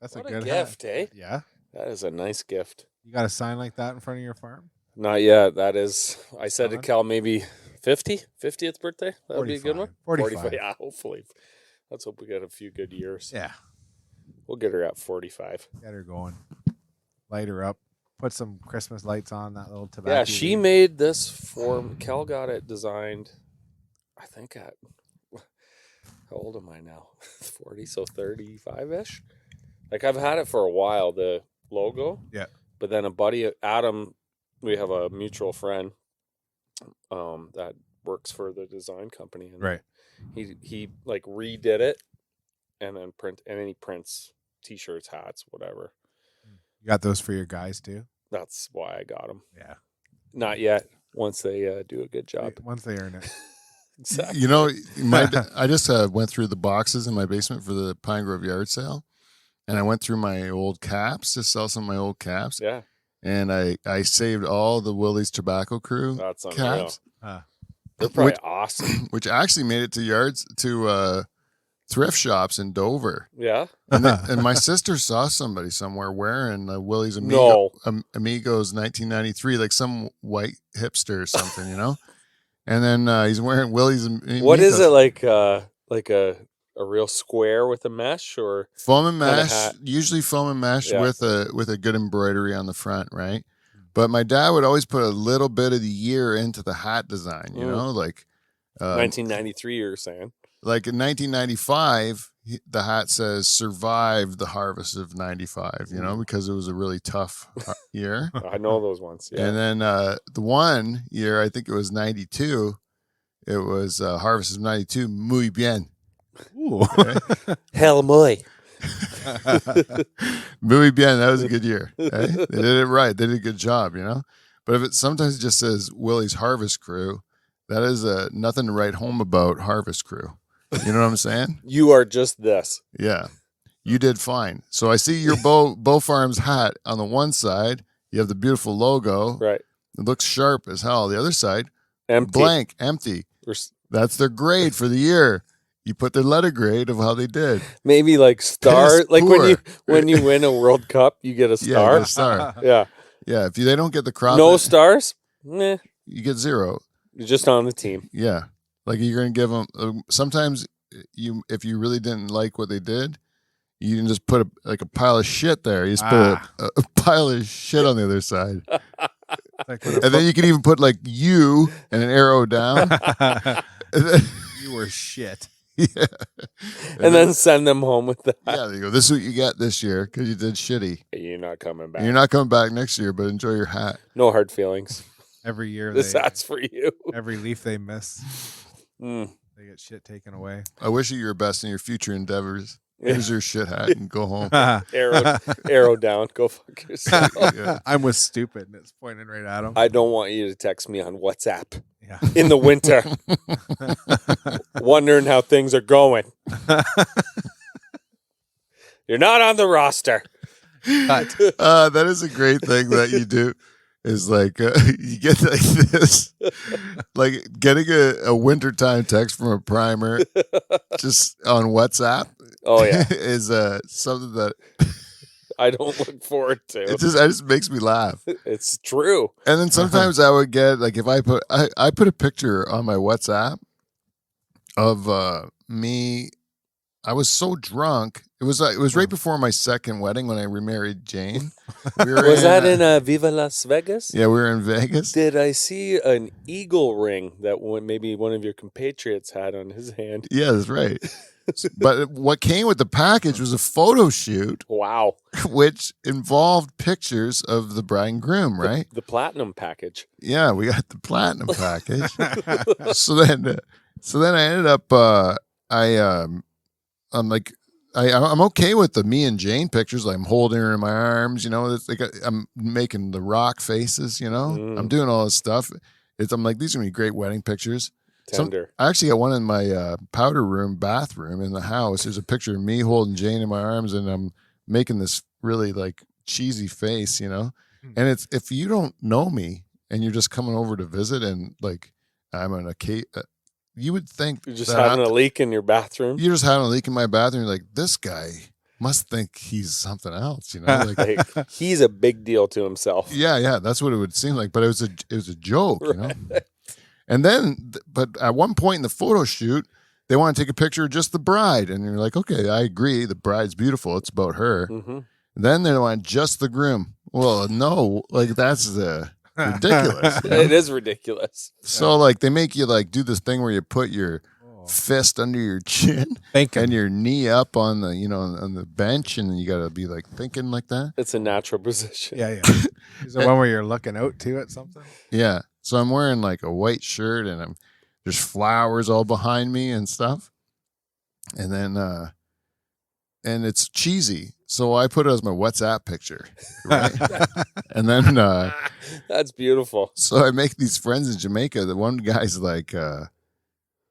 That's what a good gift, hat. eh? Yeah. That is a nice gift. You got a sign like that in front of your farm? Not yet. That is, I said to Coming? Cal, maybe 50th birthday. That would be a good one. 45. Yeah, hopefully. Let's hope we get a few good years. Yeah. We'll get her at 45. Get her going. Light her up. Put some Christmas lights on that little tobacco. Yeah, she made this for Cal. Got it designed, I think at, how old am I now? 40, so 35-ish. Like I've had it for a while, the logo. Yeah. But then a buddy, Adam, we have a mutual friend that works for the design company. And right. He like redid it and then he prints t-shirts, hats, whatever. You got those for your guys too? That's why I got them. Yeah. Not yet. Once they do a good job. Once they earn it. Exactly. You know, I just went through the boxes in my basement for the Pine Grove yard sale, and I went through my old caps to sell some of my old caps. Yeah. And I saved all the Willie's Tobacco Crew That's unreal. caps. They're probably awesome. Which actually made it to thrift shops in Dover. Yeah. And my sister saw somebody somewhere wearing Willie's No. Amigos 1993, like some white hipster or something, you know? And then he's wearing Willie's Amigos. What is it, like a real square with a mesh or foam and kinda mesh? hat? Usually foam and mesh Yeah. with a good embroidery on the front, right? But my dad would always put a little bit of the year into the hat design, you know, like 1993 you're saying. Like in 1995, the hat says "survived the harvest of '95," you know, because it was a really tough year. I know those ones. Yeah. And then the one year, I think it was '92. It was harvest of '92. Muy bien. Ooh. Okay? Hell muy. Muy bien. That was a good year. Okay? They did it right. They did a good job, you know. But if it sometimes just says Willie's Harvest Crew, that is nothing to write home about Harvest Crew. You know what I'm saying? You are just this. Yeah. You did fine. So I see your Bow Farms hat on the one side. You have the beautiful logo. Right. It looks sharp as hell. The other side, Empty. blank, empty. That's their grade for the year. You put their letter grade of how they did. Maybe like star. Piss Like poor. when you win a World Cup, you get a Yeah, star. you get a star. Yeah. Yeah, if they don't get the crop, No stars? Meh. you get 0. You're just on the team. Yeah, like you're gonna give them. Sometimes if you really didn't like what they did, you can just put a pile of shit there. You just put a pile of shit on the other side, and then you can even put like you and an arrow down. You were shit. Yeah, And then send them home with that. yeah, they go. This is what you get this year because you did shitty. You're not coming back. And you're not coming back next year, but enjoy your hat. No hard feelings. Every year, This hat's for you. every leaf they miss, Mm. they get shit taken away. I wish you your best in your future endeavors. Here's your shit hat and go home. Arrow down. Go fuck yourself. Yeah. I'm with stupid, and it's pointing right at him. I don't want you to text me on WhatsApp Yeah. in the winter, wondering how things are going. You're not on the roster. Cut. That is a great thing that you do. Is like you get like this, like getting a wintertime text from a primer just on WhatsApp. Oh yeah, is something that I don't look forward to. it just makes me laugh. It's true. And then sometimes I would get like if I put a picture on my WhatsApp of me. I was so drunk. It was right before my second wedding when I remarried Jane. Was that in Viva Las Vegas? Yeah, we were in Vegas. Did I see an eagle ring that maybe one of your compatriots had on his hand? Yeah, that's right. But what came with the package was a photo shoot, Wow. which involved pictures of the bride and groom, right? The platinum package. Yeah, we got the platinum package. so then I ended up, I'm like, I'm okay with the me and Jane pictures. Like I'm holding her in my arms, you know. It's like I'm making the rock faces, you know. I'm doing all this stuff. I'm like, these are gonna be great wedding pictures. Tender. I actually got one in my powder room bathroom in the house. There's a picture of me holding Jane in my arms, and I'm making this really like cheesy face, you know. And it's if you don't know me and you're just coming over to visit, and like I'm on a you would think You're just having a leak in your bathroom. You're just having a leak in my bathroom. You're like, this guy must think he's something else, you know? Like, Like, he's a big deal to himself. yeah, that's what it would seem like. But it was a joke, you know. Right. And then, but at one point in the photo shoot, they want to take a picture of just the bride, and you're like, okay, I agree, the bride's beautiful, it's about her. Mm-hmm. Then they want just the groom. Well, no, like that's ridiculous. You know? It is ridiculous. So like they make you like do this thing where you put your fist under your chin and your knee up on the on the bench, and you gotta be like thinking like that. It's a natural position. Yeah. Is it one where you're looking out too at something? Yeah. So I'm wearing like a white shirt, and there's flowers all behind me and stuff. And then and it's cheesy. So I put it as my WhatsApp picture. Right? And then That's beautiful. so I make these friends in Jamaica. The one guy's like,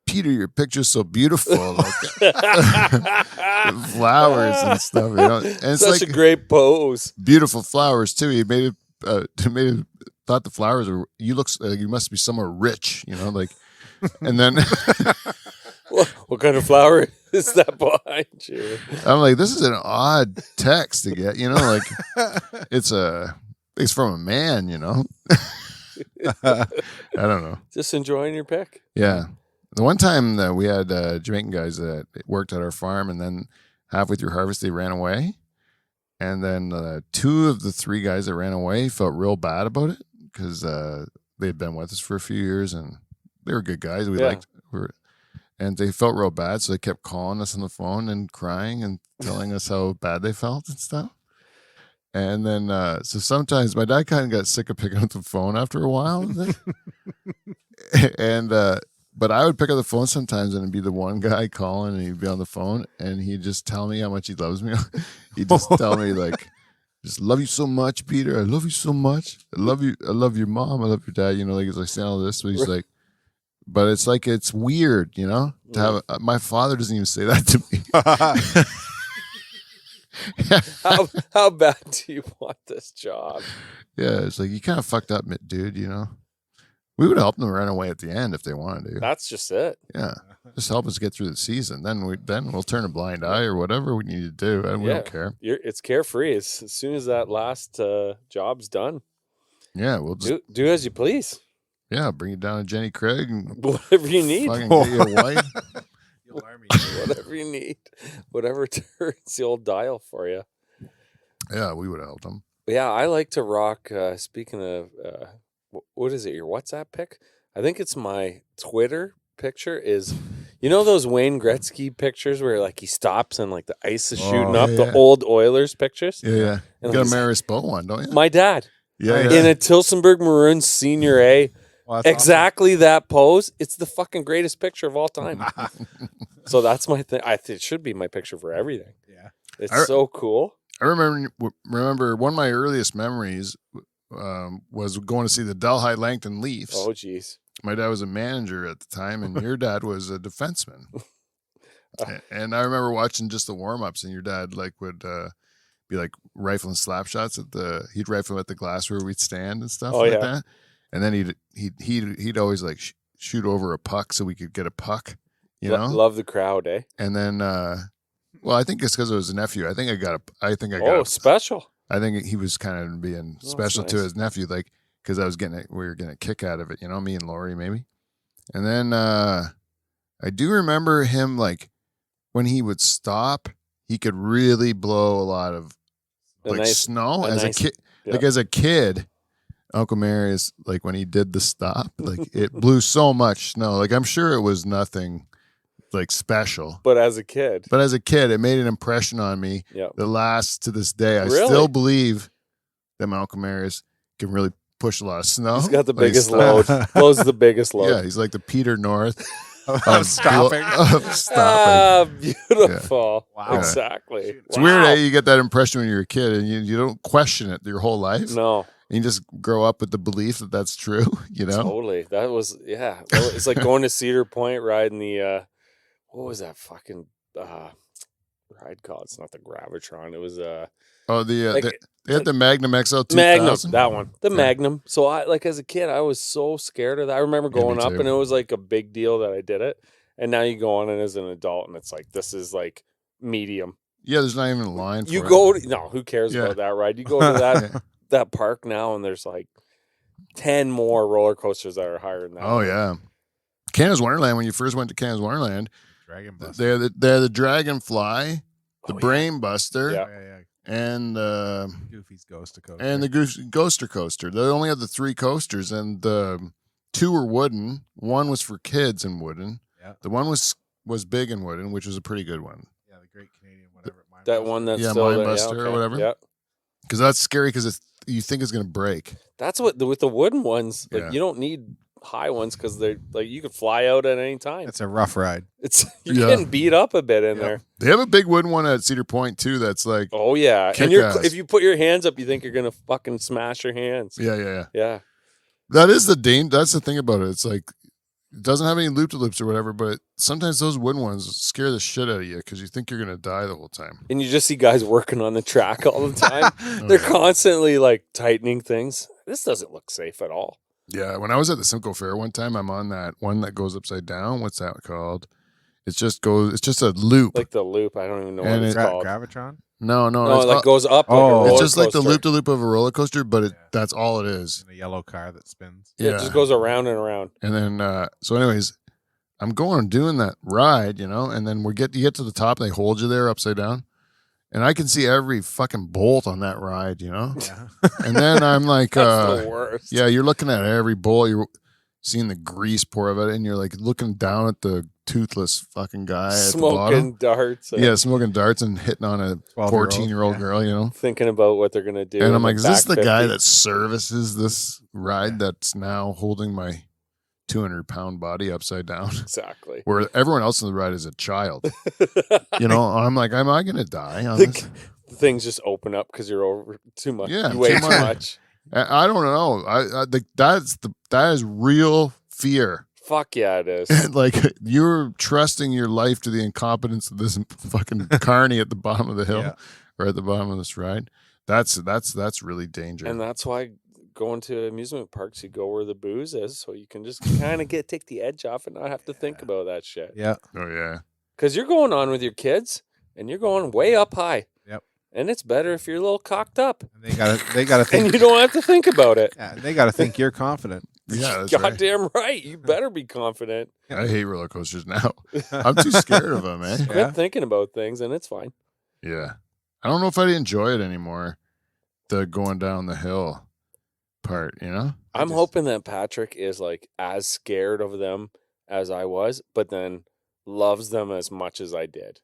Peter, your picture's so beautiful. Like, flowers and stuff, you know. And it's Such like a great pose. beautiful flowers too. He made it thought the flowers are you must be somewhere rich, you know, like. And then What kind of flower is that behind you? I'm like, this is an odd text to get, you know, like it's from a man, you know. I don't know. Just enjoying your pick. Yeah. The one time that we had Jamaican guys that worked at our farm, and then halfway through harvest, they ran away. And then 2 of the 3 guys that ran away felt real bad about it because they had been with us for a few years, and they were good guys. We liked, and they felt real bad, so they kept calling us on the phone and crying and telling us how bad they felt and stuff. And then, so sometimes my dad kind of got sick of picking up the phone after a while. And, but I would pick up the phone sometimes and it'd be the one guy calling, and he'd be on the phone and he'd just tell me how much he loves me. He'd just tell me like, just love you so much, Peter. I love you so much. I love you. I love your mom. I love your dad. You know, like, he's like saying all this, but he's like, but it's like, it's weird, you know, to have, my father doesn't even say that to me. How bad do you want this job? Yeah, it's like, you kind of fucked up, dude, you know. We would help them run away at the end if they wanted to. That's just it. Yeah, just help us get through the season. Then we'll turn a blind eye or whatever we need to do, and we don't care. It's carefree. As soon as that last job's done, yeah, we'll just do as you please. Yeah, bring you down to Jenny Craig and whatever you need. Fucking get you a wife. Whatever you need, whatever turns the old dial for you. Yeah, we would have helped them. Yeah, I like to rock. Speaking of, what is it? Your WhatsApp pic? I think it's my Twitter picture. Is those Wayne Gretzky pictures where like he stops and like the ice is shooting up? Yeah. The old Oilers pictures. Yeah. And you got a Maris Bow one, don't you? My dad. Yeah. In a Tilsonburg Maroons Senior A. Well, exactly that pose. It's the fucking greatest picture of all time. So that's my thing. It should be my picture for everything. Yeah, it's so cool. I remember one of my earliest memories was going to see the Delhi Langton Leafs. Oh, geez. My dad was a manager at the time, and your dad was a defenseman. And I remember watching just the warm-ups, and your dad would be like rifling slap shots he'd rifle at the glass where we'd stand and stuff that. And then he'd always like shoot over a puck so we could get a puck, you know. Love the crowd, eh? And then, well, I think it's because it was a nephew. I think I got special. I think he was kind of being special to his nephew, like because we were getting a kick out of it, you know, me and Lori maybe. And then I do remember him like when he would stop, he could really blow a lot of snow as a kid. Yeah. Like as a kid. Uncle Marius, like when he did the stop, like it blew so much snow. Like I'm sure it was nothing like special. But as a kid, it made an impression on me that lasts to this day. I still believe that my Uncle Marius can really push a lot of snow. He's got the biggest load. Blows the biggest load. Yeah, he's like the Peter North of stopping. Ah, beautiful. Yeah. Wow. Exactly. It's weird how you get that impression when you're a kid and you don't question it your whole life. No. And you just grow up with the belief that that's true, you know? Totally. That was, Well, it's like going to Cedar Point, riding the, what was that fucking ride called? It's not the Gravitron. It was, they had the Magnum XL 2000. Magnum, that one. The Magnum. So as a kid, I was so scared of that. I remember going up and it was like a big deal that I did it. And now you go on and as an adult and it's like, this is like medium. Yeah, there's not even a line. You for go it. to, no, who cares Yeah. about that ride? You go to that park now, and there's like 10 more roller coasters that are higher than that. Oh yeah, Canada's Wonderland. When you first went to Canada's Wonderland, Dragon Buster. they're the Dragonfly, the Oh, Brain Buster, Yeah. and Goofy's Ghost Coaster. and the Ghoster Coaster. They only had the 3 coasters, and 2 were wooden. 1 was for kids and wooden. Yeah. The one was big and wooden, which was a pretty good one. Yeah, the Great Canadian whatever. That one that's Yeah, still Mind there. Buster or okay. whatever. Yeah. Because that's scary because you think it's going to break. That's what with the wooden ones. Like Yeah. you don't need high ones because they're like you could fly out at any time. It's a rough ride. It's you're Yeah. getting beat up a bit in there. They have a big wooden one at Cedar Point too. That's like, Oh yeah, and Kick-ass. if you put your hands up, you think you're gonna fucking smash your hands. yeah. Yeah. That is that's the thing about it. It's like it doesn't have any loop to loops or whatever, but sometimes those wooden ones scare the shit out of you because you think you're gonna die the whole time. And you just see guys working on the track all the time. Oh, They're yeah. constantly like tightening things. This doesn't look safe at all. Yeah, when I was at the Simcoe Fair one time, I'm on that one that goes upside down. What's that called? It's just a loop. Like the loop, I don't even know what And it's called. Gravitron? no, No, it's, it like goes up. Oh. like a roller it's just like the coaster. loop to loop of a roller coaster, but Yeah. that's all it is. In a yellow car that spins. It just goes around and around. And then, so anyways, I'm going and doing that ride, and then you get to the top, and they hold you there upside down, and I can see every fucking bolt on that ride, Yeah. And then I'm like, That's the worst. yeah, you're looking at every bolt, you're seeing the grease pour of it, and you're like looking down at the toothless fucking guy at the bottom. Smoking darts. Yeah, smoking darts and hitting on a 12-year-old, 14-year-old yeah. girl, Thinking about what they're gonna do. And in I'm like, is this the back guy 50? that services this ride that's now holding my 200-pound body upside down? Exactly. Where everyone else in the ride is a child. I'm like, am I going to die on this? Things just open up because you're over too much. Yeah, you weigh too too much. much. I don't know. I think that is real fear. Fuck yeah, it is. Like you're trusting your life to the incompetence of this fucking carny at the bottom of the hill, Yeah. or at the bottom of this ride. That's really dangerous. And that's why going to amusement parks, you go where the booze is, so you can just kind of take the edge off and not have to think about that shit. Yeah. Oh yeah. Because you're going on with your kids, and you're going way up high. Yep. And it's better if you're a little cocked up, And they gotta and think. you don't have to think about it. Yeah, they gotta think you're confident. Yeah, that's right. Goddamn right. You better be confident. I hate roller coasters now. I'm too scared of them, man. Quit thinking about things, and it's fine. Yeah. I don't know if I'd enjoy it anymore. The going down the hill part, I'm hoping that Patrick is like as scared of them as I was, but then loves them as much as I did.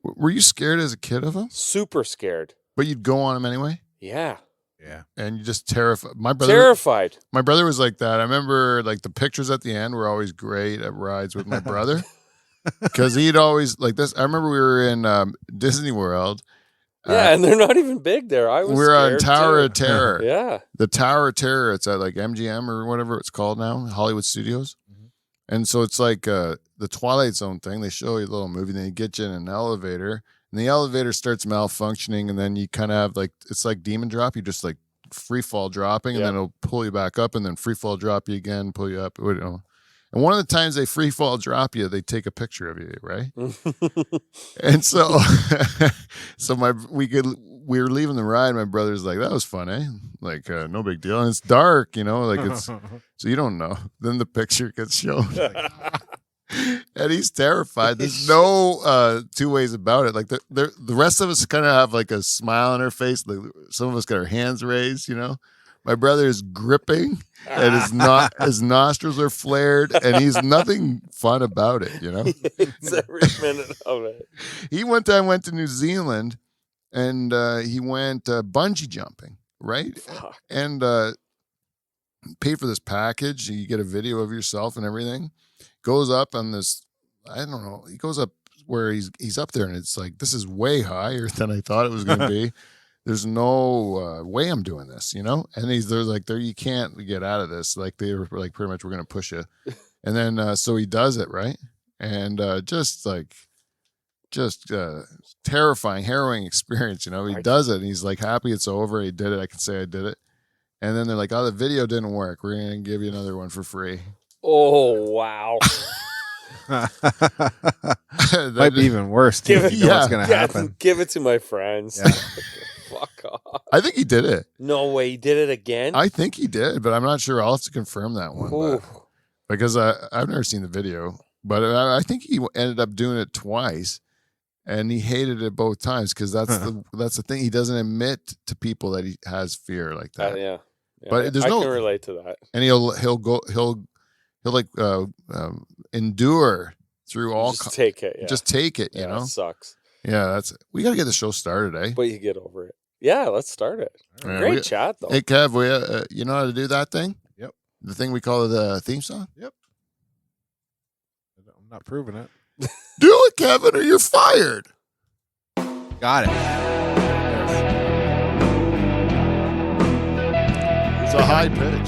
Were you scared as a kid of them? Super scared. But you'd go on them anyway? Yeah. Yeah. And you just terrified. Terrified. My brother was like that. I remember like the pictures at the end were always great at rides with my brother. Because he'd always like this. I remember we were in Disney World. Yeah, and they're not even big there. I was We're on scared Tower too. of Terror. Yeah. The Tower of Terror. It's at like MGM or whatever it's called now, Hollywood Studios. Mhm. And so it's like the Twilight Zone thing. They show you a little movie, then you get you in an elevator, and the elevator starts malfunctioning, and then you kind of have like it's like demon drop. You just like free fall dropping, and Yeah. then it'll pull you back up, and then free fall drop you again, pull you up. And one of the times they free fall drop you, they take a picture of you, right? And so, we were leaving the ride. My brother's like, "That was fun, eh? Like, no big deal." And it's dark, like it's so you don't know. Then the picture gets shown, and he's terrified. There's no two ways about it. Like the rest of us kind of have like a smile on our face. Like some of us got our hands raised, My brother is gripping, and his nostrils are flared, and he's nothing fun about it, It's every minute of it. He one time went to New Zealand, and he went bungee jumping, right? Fuck. And paid for this package. You get a video of yourself and everything. Goes up on this, I don't know. He goes up where he's up there, and it's like, this is way higher than I thought it was going to be. There's no way I'm doing this, And they're like, you can't get out of this. Like they were like, pretty much, we're going to push you. And then so he does it, right? And just terrifying, harrowing experience. He does it, and he's like happy it's over. He did it. I can say I did it. And then they're like, "Oh, the video didn't work. We're going to give you another one for free." Oh, wow. Might be even worse. Too, Give if it- you know what's going to happen. Give it to my friends. Yeah. Fuck off. I think he did it. No way, he did it again? I think he did, but I'm not sure. I'll have to confirm that one. Ooh. But, because I've never seen the video, but I think he ended up doing it twice, and he hated it both times because that's the thing. He doesn't admit to people that he has fear like that. Yeah. But there's I no- can relate to that. And he'll like endure through all. Just take it. Yeah. Just take it. You Yeah, know. it sucks. Yeah, we got to get the show started, eh? But you get over it. Yeah, let's start it. Yeah, Great chat though. Hey, Kev, you know how to do that thing? Yep. The thing we call the theme song? Yep. I'm not proving it. Do it, Kevin, or you're fired. Got it. It's a high pitch.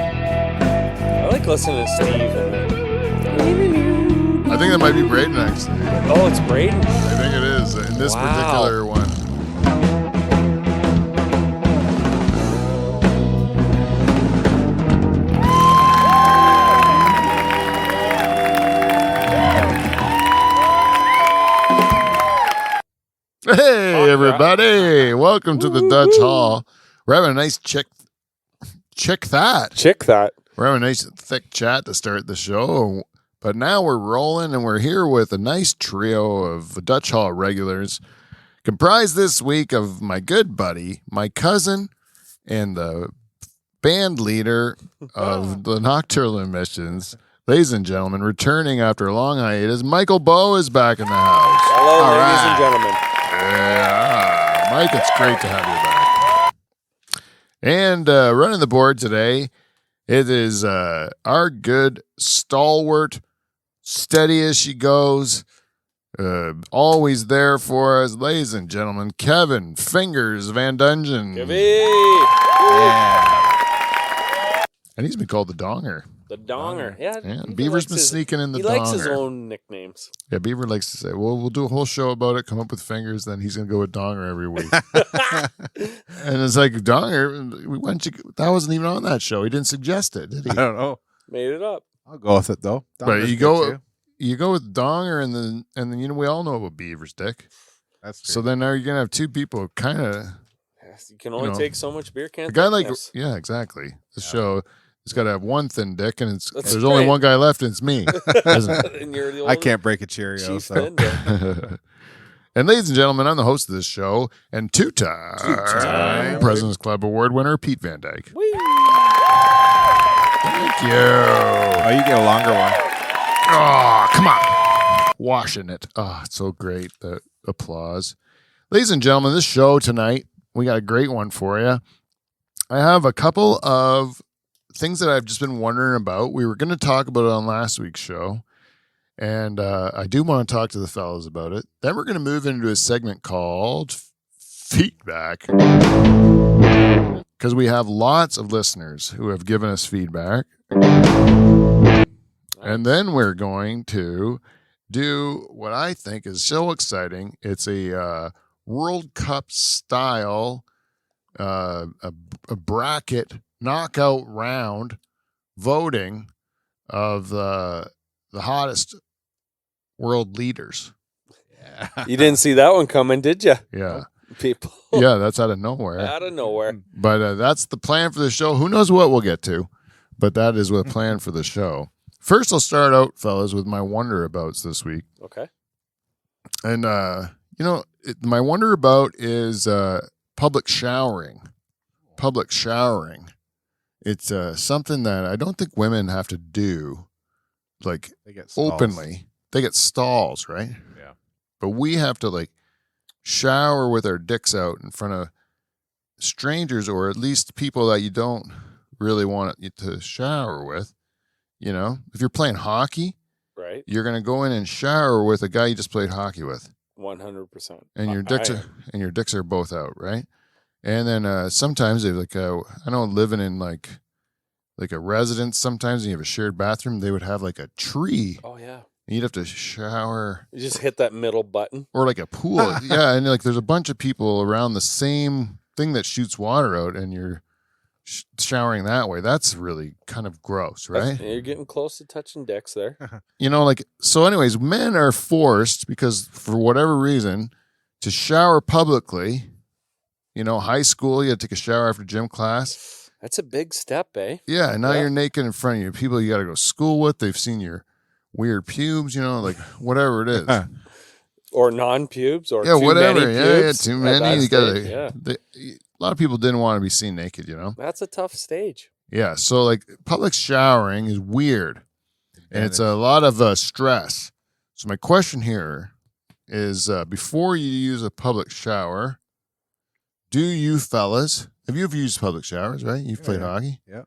I like listening to Steve. I think that might be Braden, actually. Oh, it's Braden. I think it is in this Wow. particular one. Hey, everybody. Welcome to the Dutch Hall. We're having a nice check that. Chick that. We're having a nice thick chat to start the show. But now we're rolling, and we're here with a nice trio of Dutch Hall regulars, comprised this week of my good buddy, my cousin, and the band leader of the Nocturnal Emissions. Ladies and gentlemen, returning after a long hiatus, Michael Bowe is back in the house. Hello, All ladies right. and gentlemen. Yeah, Mike, it's great to have you back. And running the board today, it is our good stalwart, steady as she goes, always there for us, ladies and gentlemen, Kevin Fingers Van Dungeon. Yeah. And he's been called the Donger. The Donger. Yeah. Yeah, he Beaver's likes been his- sneaking in the He Donger. likes his own nicknames. Yeah, Beaver likes to say, well, we'll do a whole show about it, come up with Fingers, then he's going to go with Donger every week. And it's like, Donger, that wasn't even on that show. He didn't suggest it, did he? I don't know. Made it up. I'll go with it though. But Donger's you good, go too. you go with Donger and then we all know about Beaver's dick. That's true. So then now you're gonna have two people kind of Yes, you can only know, take so much beer can. a guy like thickness. yeah, exactly. The Yeah. show has got to have one thin dick, and That's there's only great. one guy left, and it's me. Isn't And you're the I old can't break a Cheerio. chief So. then. And ladies and gentlemen, I'm the host of this show, and two-time Two-time. President's Club Award winner Pete Van Dyke. Whee! Thank you. Oh, you get a longer one. Oh, come on. Washing it. Oh, it's so great. The applause. Ladies and gentlemen, this show tonight, we got a great one for you. I have a couple of things that I've just been wondering about. We were going to talk about it on last week's show, and I do want to talk to the fellas about it. Then we're going to move into a segment called Feedback, because we have lots of listeners who have given us feedback. And then we're going to do what I think is so exciting. It's a World Cup style, a bracket knockout round voting of the hottest world leaders. Yeah. You didn't see that one coming, did you? Yeah. People Yeah, that's out of nowhere. out of nowhere. But that's the plan for the show. Who knows what we'll get to, but that is the plan for the show. First, I'll start out, fellas, with my wonderabouts this week. Okay. And, my wonderabout is public showering. Public showering. It's something that I don't think women have to do, like, They get stalls. openly. They get stalls, right? Yeah. But we have to, like, shower with our dicks out in front of strangers, or at least people that you don't really want to shower with. You know, if you're playing hockey, Right. you're going to go in and shower with a guy you just played hockey with. 100%. And your dicks are both out, right? And then sometimes they like I know living in like a residence, sometimes when you have a shared bathroom, they would have like a tree Oh yeah. and you'd have to shower. You just hit that middle button. Or like a pool. Yeah, and like there's a bunch of people around the same thing that shoots water out, and you're showering that way. That's really kind of gross, right? You're getting close to touching dicks there. Like, so anyways, men are forced, because for whatever reason, to shower publicly. High school, you had to take a shower after gym class. That's a big step, eh? Yeah, and now you're naked in front of you. People you got to go to school with. They've seen your weird pubes, like whatever it is. Or non-pubes, or yeah, too whatever. many Yeah, pubes. too many. You got Yeah. A lot of people didn't want to be seen naked, That's a tough stage. Yeah, so like public showering is weird, and it's a lot of stress. So my question here is, before you use a public shower, do you fellas, have you ever used public showers, right? You've played hockey? Yeah.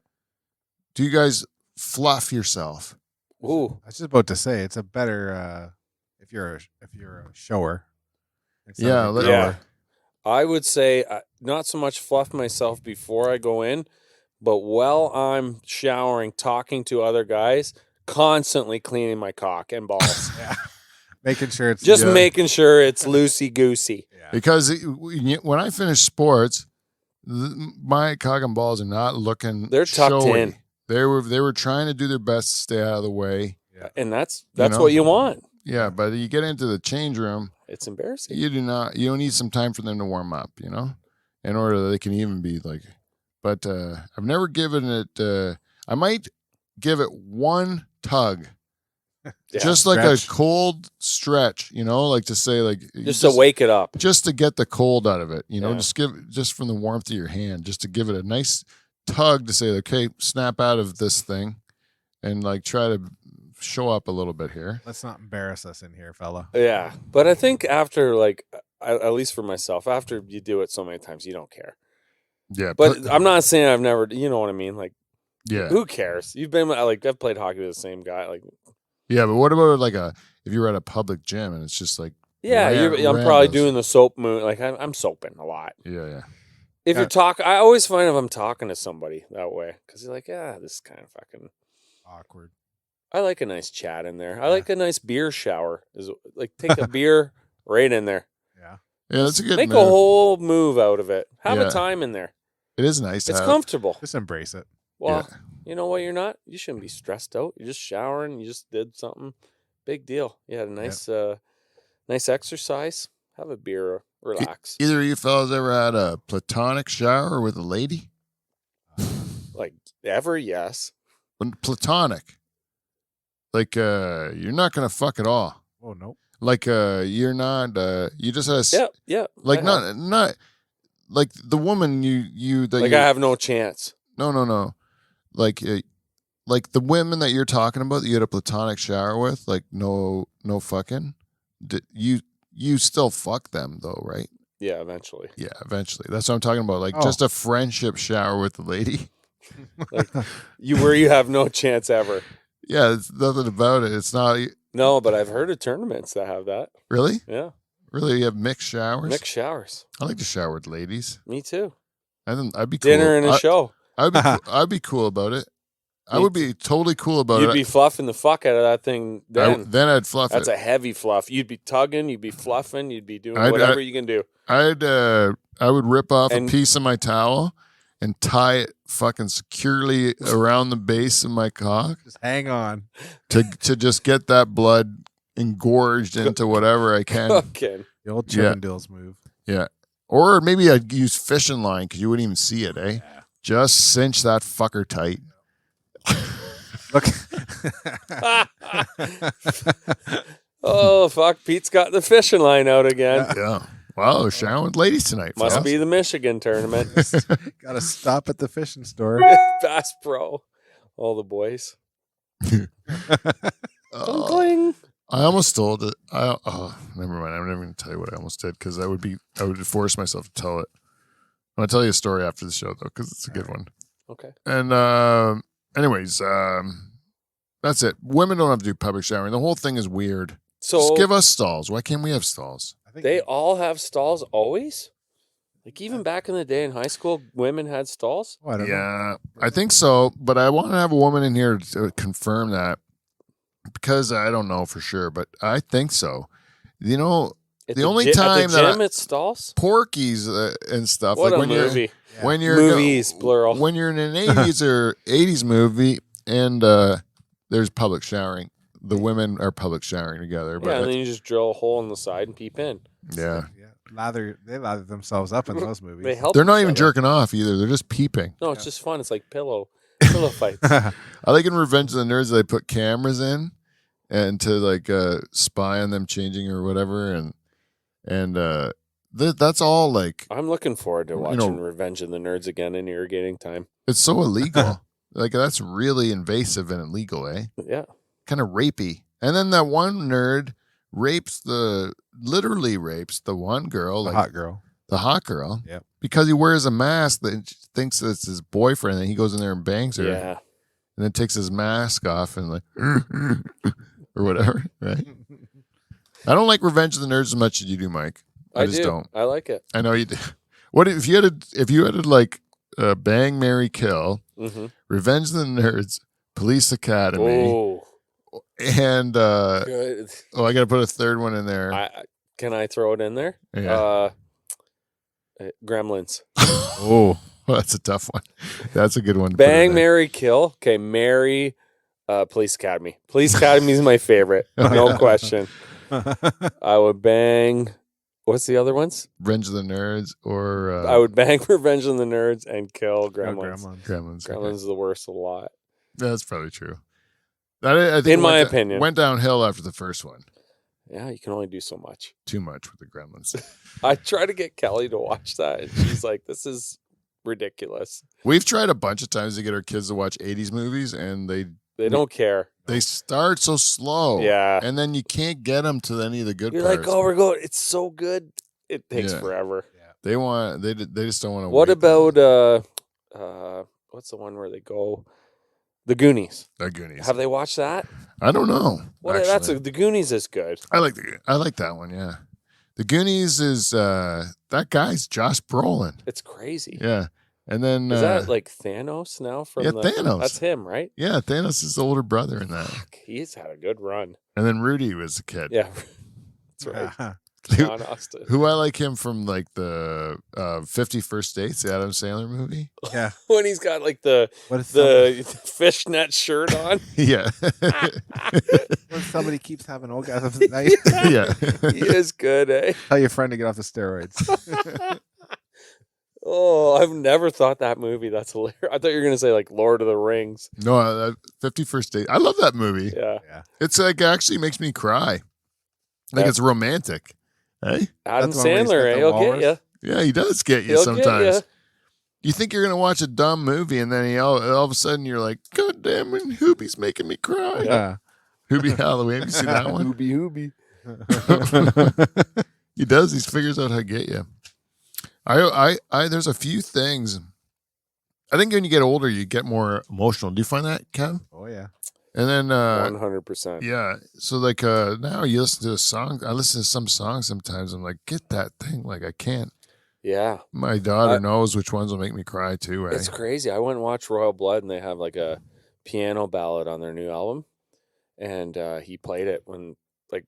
Do you guys fluff yourself? Ooh. I was just about to say it's a better if you're a shower. Yeah, Yeah. I would say not so much fluff myself before I go in, but while I'm showering, talking to other guys, constantly cleaning my cock and balls. Yeah. Making sure it's Just making sure it's loosey goosey. Yeah. Because when I finish sports, my cock and balls are not looking. They're tucked showy. in. They were trying to do their best to stay out of the way. Yeah. And that's what you want. Yeah, but you get into the change room, It's embarrassing. you don't need some time for them to warm up, in order that they can even be like. But I've never given it. I might give it one tug. Yeah. Just like Stretch. a cold stretch, like to say, like just to wake it up. just to get the cold out of it, Yeah. just from the warmth of your hand, just to give it a nice tug to say, okay, snap out of this thing, and like try to show up a little bit here. Let's not embarrass us in here, fella. Yeah. But I think after, like, at least for myself, after you do it so many times, you don't care. Yeah, But I'm not saying I've never, you know what I mean? Like, yeah, who cares? You've been, like, I've played hockey with the same guy. Like, yeah. But what about like if you were at a public gym and it's just like, yeah, I'm probably randos. doing the soap moon. Like, I'm soaping a lot. Yeah. If you're talking, I always find if I'm talking to somebody that way, because you're like, yeah, this is kind of fucking Awkward. I like a nice chat in there. I like a nice beer shower. Like, take a beer right in there. Yeah. Yeah, that's a good Make move. a whole move out of it. Have Yeah. a time in there. It is nice. It's to have. comfortable. Just embrace it. Well, Yeah. you know what? You're not. You shouldn't be stressed out. You're just showering. You just did something. Big deal. You had a nice, nice exercise. Have a beer. Relax. Either of you fellas ever had a platonic shower with a lady? Like, ever? Yes. Platonic. Like you're not gonna fuck at all. Oh no. Like you're not. You just had a Yeah. like I have. not like the woman you that Like, you I have no chance. no like the women that you're talking about that you had a platonic shower with, like no fucking. You still fuck them though, right? Yeah, eventually. Yeah, eventually. That's what I'm talking about. Like Oh. just a friendship shower with the lady. Like, you have no chance ever. Yeah, it's nothing about it. It's not No, but I've heard of tournaments that have that. really. Yeah. Really, you have mixed showers. Mixed showers. I like to shower with ladies. Me too. I'd be cool. Dinner and a show. I'd be cool about it. I would be totally cool about You'd it. be fluffing the fuck out of that thing then. Then I'd fluff That's it. a heavy fluff. You'd be tugging, you'd be fluffing, you'd be doing I'd- whatever you can do. I would rip off And- a piece of my towel and tie it fucking securely around the base of my cock Just hang on. to just get that blood engorged into whatever I can. Fucking. The old Yeah. Chippendales move. Yeah. Or maybe I'd use fishing line because you wouldn't even see it, eh? Yeah. Just cinch that fucker tight. Look. Oh, fuck. Pete's got the fishing line out again. Yeah. Wow, showering with ladies tonight. Must fellas. be the Michigan tournament. Got to stop at the fishing store. Bass Pro. All the boys. Oh, Cling. I almost told it. Never mind. I'm never going to tell you what I almost did because I would force myself to tell it. I'm going to tell you a story after the show though because it's a good one. Okay. And anyways, that's it. Women don't have to do public showering. The whole thing is weird. So Just give us stalls. Why can't we have stalls? I think they all have stalls always? Like, even back in the day in high school, women had stalls? Oh, I don't know. Yeah, I think so. But I want to have a woman in here to confirm that. because I don't know for sure, but I think so. You know, At the only at time the that gym it stalls. Porkies and stuff What like a when movie! Yeah. when you're Movies, plural. when you're in an 80s or 80s movie and there's public showering. The women are public showering together, Yeah, and but then you just drill a hole in the side and peep in. yeah. They lather themselves up in those movies. They help. They're not each even other. jerking off either. They're just peeping. No, it's Yeah. just fun. It's like pillow fights. I like in Revenge of the Nerds they put cameras in and to like spy on them changing or whatever, and that's all like I'm looking forward to You watching know- Revenge of the Nerds again in irrigating time. it's so illegal. Like that's really invasive and illegal, eh? Yeah. Kind of rapey. And then that one nerd literally rapes the one girl, The like hot girl. the hot girl, Yep. because he wears a mask that thinks that it's his boyfriend, and he goes in there and bangs her, Yeah. and then takes his mask off and like or whatever, right? I don't like Revenge of the Nerds as much as you do, Mike. I just do. don't. I like it. I know you do. What if you had to like bang, marry, kill, Mm-hmm. Revenge of the Nerds, Police Academy, Oh, and good. I got to put a third one in there. Can I throw it in there? Yeah. Gremlins. Oh, Well, that's a tough one. That's a good one. To Bang, put in there. marry, kill. Okay, marry. Police Academy. Police Academy is my favorite. No question. I would bang. What's the other ones? Revenge of the Nerds or I would bang Revenge of the Nerds and kill Gremlins. Gremlins. Okay. Gremlins is the worst of the lot. That's probably true. I think In it my went opinion. went downhill after the first one. Yeah, you can only do so much. Too much with the Gremlins. I try to get Kelly to watch that, and she's like, "This is ridiculous." We've tried a bunch of times to get our kids to watch 80s movies, and They don't care. they start so slow. Yeah. And then you can't get them to any of the good You're parts. like, "Oh, we're going. It's so good. It takes Yeah. forever." They just don't want to. What about what's the one where they go? The Goonies. the Goonies? Have they watched that? I don't know. What? actually. The Goonies is good. I like that one. Yeah, the Goonies is that guy's Josh Brolin. It's crazy. Yeah, and then Is that like Thanos now? From yeah, Thanos. That's him, right? yeah, Thanos is the older brother in that. Fuck, he's had a good run. And then Rudy was a kid. Yeah, that's right. yeah. John Austin. Who I like him from like the 50 First Dates, the Adam Sandler movie. Yeah. When he's got like the What if fishnet shirt on. Yeah, somebody keeps having orgasms at night? yeah. He is good, eh? Tell your friend to get off the steroids. Oh, I've never thought that movie. That's hilarious. I thought you were gonna say like Lord of the Rings. No, 50 First Dates. I love that movie. Yeah. It's like actually makes me cry. Like it's romantic. Hey, Adam That's the one where he's Sandler, got eh? the He'll get walrus. you. yeah, he does get you He'll sometimes. get You think you're gonna watch a dumb movie, and then all of a sudden you're like, "God damn it, Hoobie's making me cry." Yeah. Hoobie Halloween. Have you seen that one? Hoobie. He does. He figures out how to get you. I there's a few things. I think when you get older, you get more emotional. Do you find that, Kev? Oh yeah. And then 100%. yeah, so like now you listen to a song. I listen to some songs sometimes. I'm like, get that thing. Like I can't. Yeah. My daughter knows which ones will make me cry too. Eh? It's crazy. I went and watched Royal Blood, and they have like a piano ballad on their new album, and he played it when like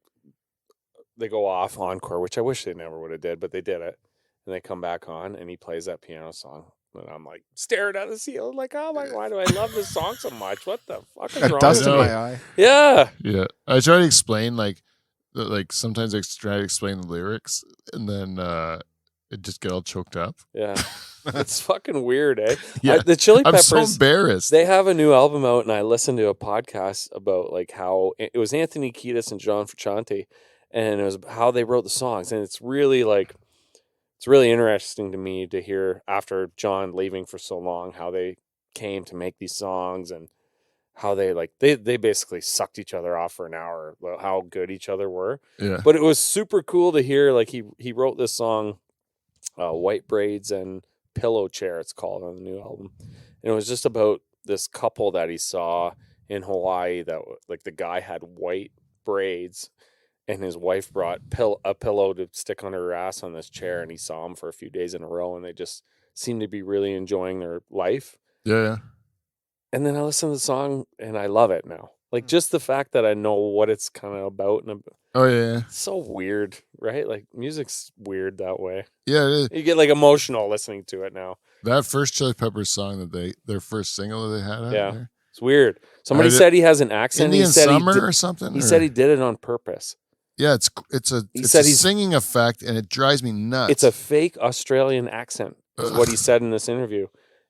they go off encore, which I wish they never would have did, but they did it, and they come back on, and he plays that piano song, and I'm like staring at the ceiling, like, oh my, why do I love this song so much? What the fuck is Got wrong? dust with in me? my eye. Yeah, Yeah, I try to explain like sometimes I try to explain the lyrics, and then it just get all choked up. yeah. It's fucking weird, eh? Yeah, The Chili I'm Peppers. so embarrassed. They have a new album out, and I listened to a podcast about like how it was Anthony Kiedis and John Frusciante, and it was how they wrote the songs, and it's really interesting to me to hear after John leaving for so long how they came to make these songs and how they they basically sucked each other off for an hour, how good each other were. Yeah, But it was super cool to hear like he wrote this song, White Braids and Pillow Chair, it's called, on the new album. And it was just about this couple that he saw in Hawaii that like the guy had white braids and his wife brought a pillow to stick on her ass on this chair, and he saw them for a few days in a row, and they just seemed to be really enjoying their life. yeah. And then I listened to the song and I love it now. Like just the fact that I know what it's kind of about, and Oh yeah, it's so weird, right? Like music's weird that way. yeah. It is. You get like emotional listening to it now. That first Chili Peppers song that their first single that they had out Yeah. there, It's weird. Somebody said he has an accent. Indian He said Summer or something. He said he did it on purpose. Yeah, it's a he's singing effect, and it drives me nuts. It's a fake Australian accent, is what he said in this interview,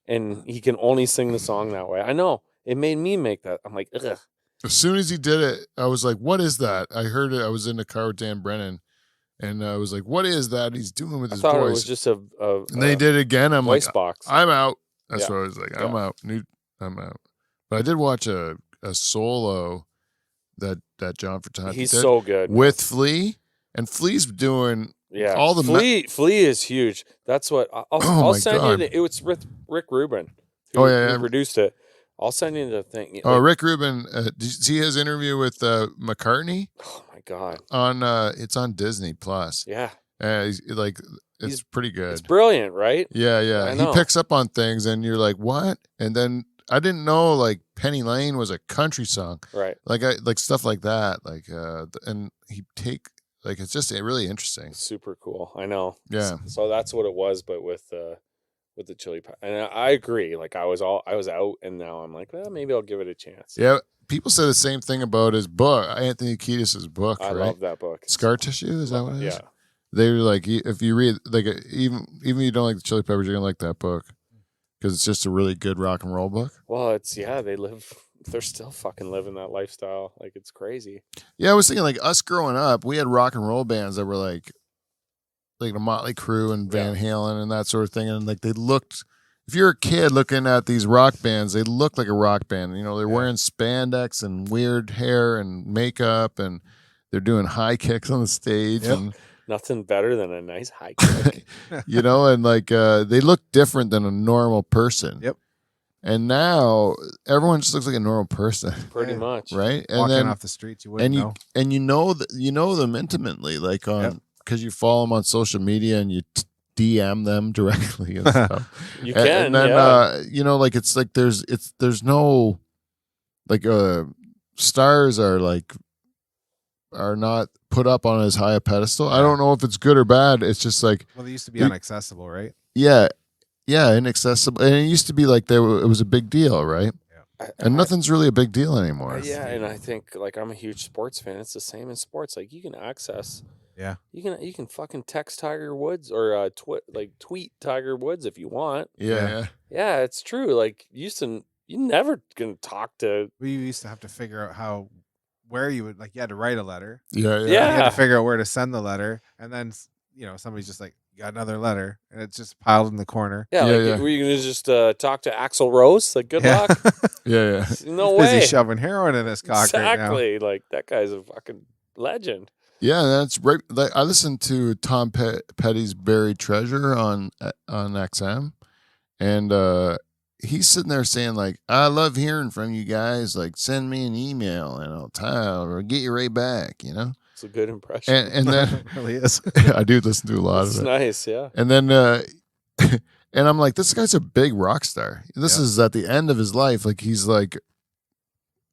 and he can only sing the song that way. I know it made me make that. I'm like, ugh. As soon as he did it, I was like, "What is that?" I heard it. I was in the car with Dan Brennan, and I was like, "What is that he's doing with his voice?" I thought it was just and then he did it again. I'm voice like, box. "I'm out." That's Yeah. what I was like. Yeah. I'm out. I'm out. But I did watch a solo that John Furtado He's did so good with Flea, and Flea's doing all the Flea is huge. That's what I'll send you. It was Rick Rubin. Who produced it. I'll send you the thing. Oh, Rick Rubin. Did you see his interview with McCartney? Oh my God! It's on Disney Plus. Yeah. It's pretty good. It's brilliant, right? Yeah. He picks up on things, and you're like, what? And then I didn't know like Penny Lane was a country song, right? Like stuff like that. And it's just really interesting. Super cool. I know. Yeah. So that's what it was, but with the Chili Pepper, and I agree. Like I was out, and now I'm like, well, maybe I'll give it a chance. Yeah. People say the same thing about his book, Anthony Kiedis' book. I love that book. Scar Tissue, is that what it is? Yeah. They were like, if you read, like, even if you don't like the Chili Peppers, you're gonna like that book because it's just a really good rock and roll book. Well, they're still fucking living that lifestyle. Like it's crazy. Yeah, I was thinking like us growing up, we had rock and roll bands that were like the Motley Crue and Van Halen and that sort of thing, and like they looked. If you're a kid looking at these rock bands, they look like a rock band. You know, they're wearing spandex and weird hair and makeup, and they're doing high kicks on the stage. Yep. And nothing better than a nice high kick. you know, and like they look different than a normal person. Yep. And now everyone just looks like a normal person. Pretty much. Right? And walking then off the streets, you wouldn't know. And you know them intimately, like because you follow them on social media and you DM them directly and stuff. You can, and then you know, like it's like there's no like stars are not put up on as high a pedestal. I don't know if it's good or bad. It's just like, well, they used to be inaccessible, right? Yeah, inaccessible, and it used to be like it was a big deal, right? And nothing's really a big deal anymore. Yeah, and I think like I'm a huge sports fan. It's the same in sports. Like you can access. Yeah. You can fucking text Tiger Woods or tweet Tiger Woods if you want. Yeah. Yeah, it's true. Like you never gonna talk to. We used to have to figure out where you would you had to write a letter. Yeah. You had to figure out where to send the letter, and then somebody's just like, you got another letter, and it's just piled in the corner. Yeah, were you gonna just talk to Axl Rose? Like, good luck. Yeah. No Busy way. showing heroin in his cock right now. Exactly. Like that guy's a fucking legend. Yeah, that's right. Like, I listened to Tom Petty's "Buried Treasure" on XM, and he's sitting there saying like, "I love hearing from you guys. Like, send me an email and I'll get you right back." You know, it's a good impression. And then it really is. I do listen to a lot of it. It's nice, yeah. And then and I'm like, this guy's a big rock star. This is at the end of his life. Like he's like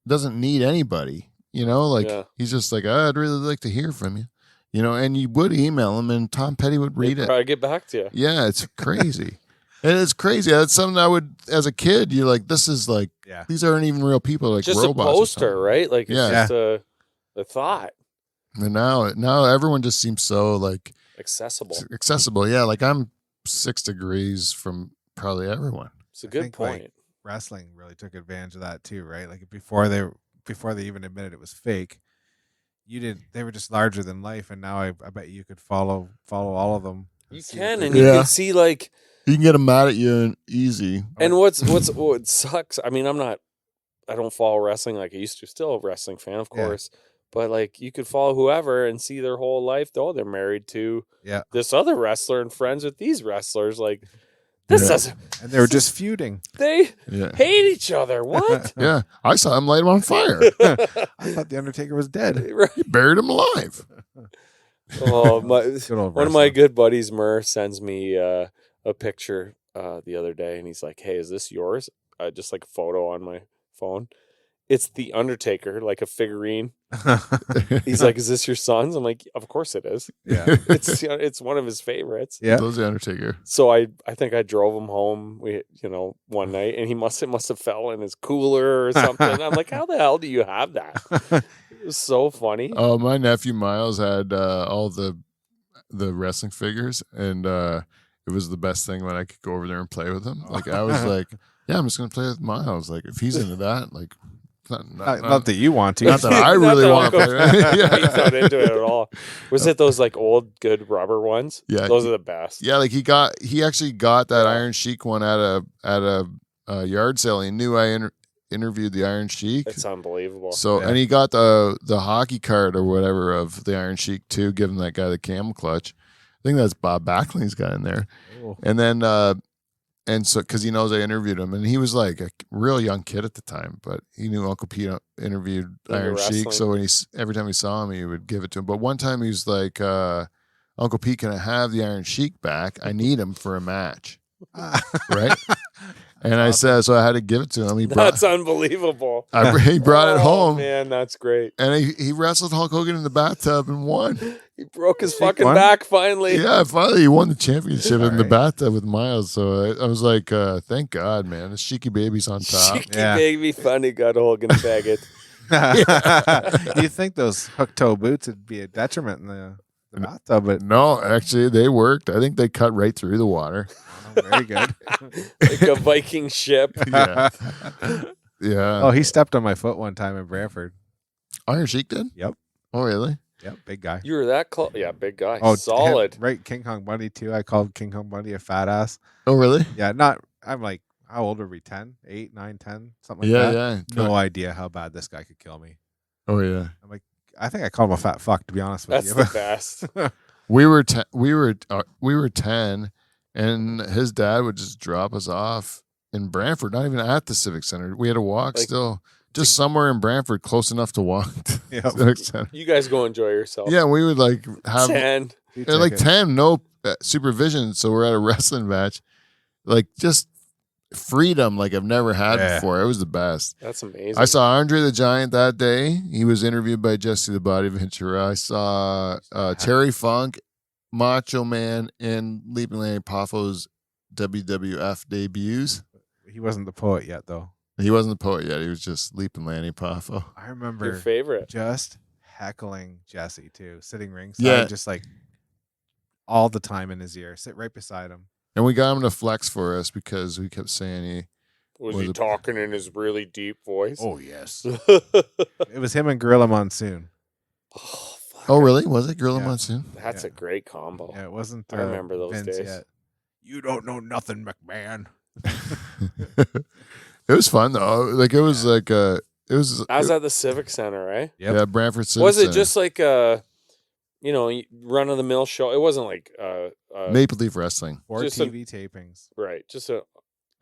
doesn't need anybody. You know, like he's just like, I'd really like to hear from you. You know, and you would email him, and Tom Petty would read it. Probably get back to you. Yeah, it's crazy. And it's crazy. That's something I would, as a kid, you're like, this is like, these aren't even real people, like just robots. A poster, right? Like, it's just a thought. And now everyone just seems so like accessible. Yeah, like I'm 6 degrees from probably everyone. It's a good point. Like, wrestling really took advantage of that too, right? Like before they even admitted it was fake, they were just larger than life, and now I bet you could follow all of them. You can, and you can see like you can get them mad at you and easy. And what sucks? I mean, I don't follow wrestling like I used to. Still a wrestling fan, of course, but like you could follow whoever and see their whole life. Oh, they're married to this other wrestler and friends with these wrestlers. Like this doesn't. And they were just feuding. They hate each other. What? Yeah, I saw him light him on fire. I thought the Undertaker was dead. Right. He buried him alive. Oh, one of my good buddies, Murr, sends me a picture the other day, and he's like, "Hey, is this yours?" Just like a photo on my phone, it's the Undertaker, like a figurine. He's like, "Is this your son's?" I'm like, "Of course it is. yeah, It's one of his favorites." yeah. Those the Undertaker. So I think I drove him home. One night, and he must have fell in his cooler or something. I'm like, "How the hell do you have that?" It was so funny. Oh, my nephew Miles had all the wrestling figures, and it was the best thing when I could go over there and play with him. Like I was like, yeah, I'm just gonna play with Miles. Like if he's into that, like Not that you want to. not that I really want to play. He's not into it at all. Was it those like old good rubber ones? Yeah, those are the best. Yeah, like he actually got that Iron Sheik one at a yard sale. He knew I interviewed the Iron Sheik. It's unbelievable. So and he got the hockey card or whatever of the Iron Sheik too, giving that guy the camel clutch. I think that's Bob Backling's got in there. Oh. And then and so because he knows I interviewed him, and he was like a real young kid at the time, but he knew Uncle Pete interviewed Iron Sheik, so when every time he saw him, he would give it to him. But one time he was like, "Uncle Pete, can I have the Iron Sheik back? I need him for a match." Right? And I said, so I had to give it to him. That's unbelievable. He brought it home. Man, that's great. And he wrestled Hulk Hogan in the bathtub and won. He broke his fucking back finally. Yeah, finally he won the championship in the bathtub with Miles. So I was like, thank God, man. The Sheiky baby's on top. Sheiky baby finally got Hogan faggot. You think those hook toe boots would be a detriment in the bathtub, but no, actually they worked. I think they cut right through the water. Very good. Like a Viking ship. Yeah. Yeah. Oh, he stepped on my foot one time in Brantford. Iron Sheik did? Yep. Oh, really? Yep, big guy. You were that close? Yeah, big guy. Oh, solid. Right, King Kong Bundy too. I called King Kong Bundy a fat ass. Oh, really? Yeah, I'm like, how old are we? 10, 8, 9, 10, something like that. Yeah. No idea how bad this guy could kill me. Oh, yeah. I'm like, I think I called him a fat fuck, to be honest with you. That's the best. We were 10, and his dad would just drop us off in Brantford, not even at the Civic Center. We had to walk still, just somewhere in Brantford, close enough to walk to the Civic Center. You guys go enjoy yourself. Yeah, we would like have 10. like 10, no supervision. So we're at a wrestling match, like just freedom like I've never had before. It was the best. That's amazing. I saw Andre the Giant that day. He was interviewed by Jesse the Body Ventura. I saw Terry Funk, Macho Man, and Leaping Lanny Poffo's WWF debuts. He wasn't the poet yet, though. He wasn't the poet yet. He was just Leaping Lanny Poffo. I remember your favorite. Just heckling Jesse too, sitting ringside, just like all the time in his ear, sit right beside him. And we got him to flex for us because we kept saying he was he talking in his really deep voice. Oh yes. It was him and Gorilla Monsoon. Oh really? Was it Gorilla Monsoon? That's a great combo. Yeah, it wasn't. I remember those Vince days. Yet. You don't know nothing, McMahon. It was fun though. Like it was like it was. I was at the Civic Center, right? Yep. Yeah, Brantford Civic Was it Center. just like run of the mill show? It wasn't like Maple Leaf Wrestling. 4 just TV tapings. Right. Just a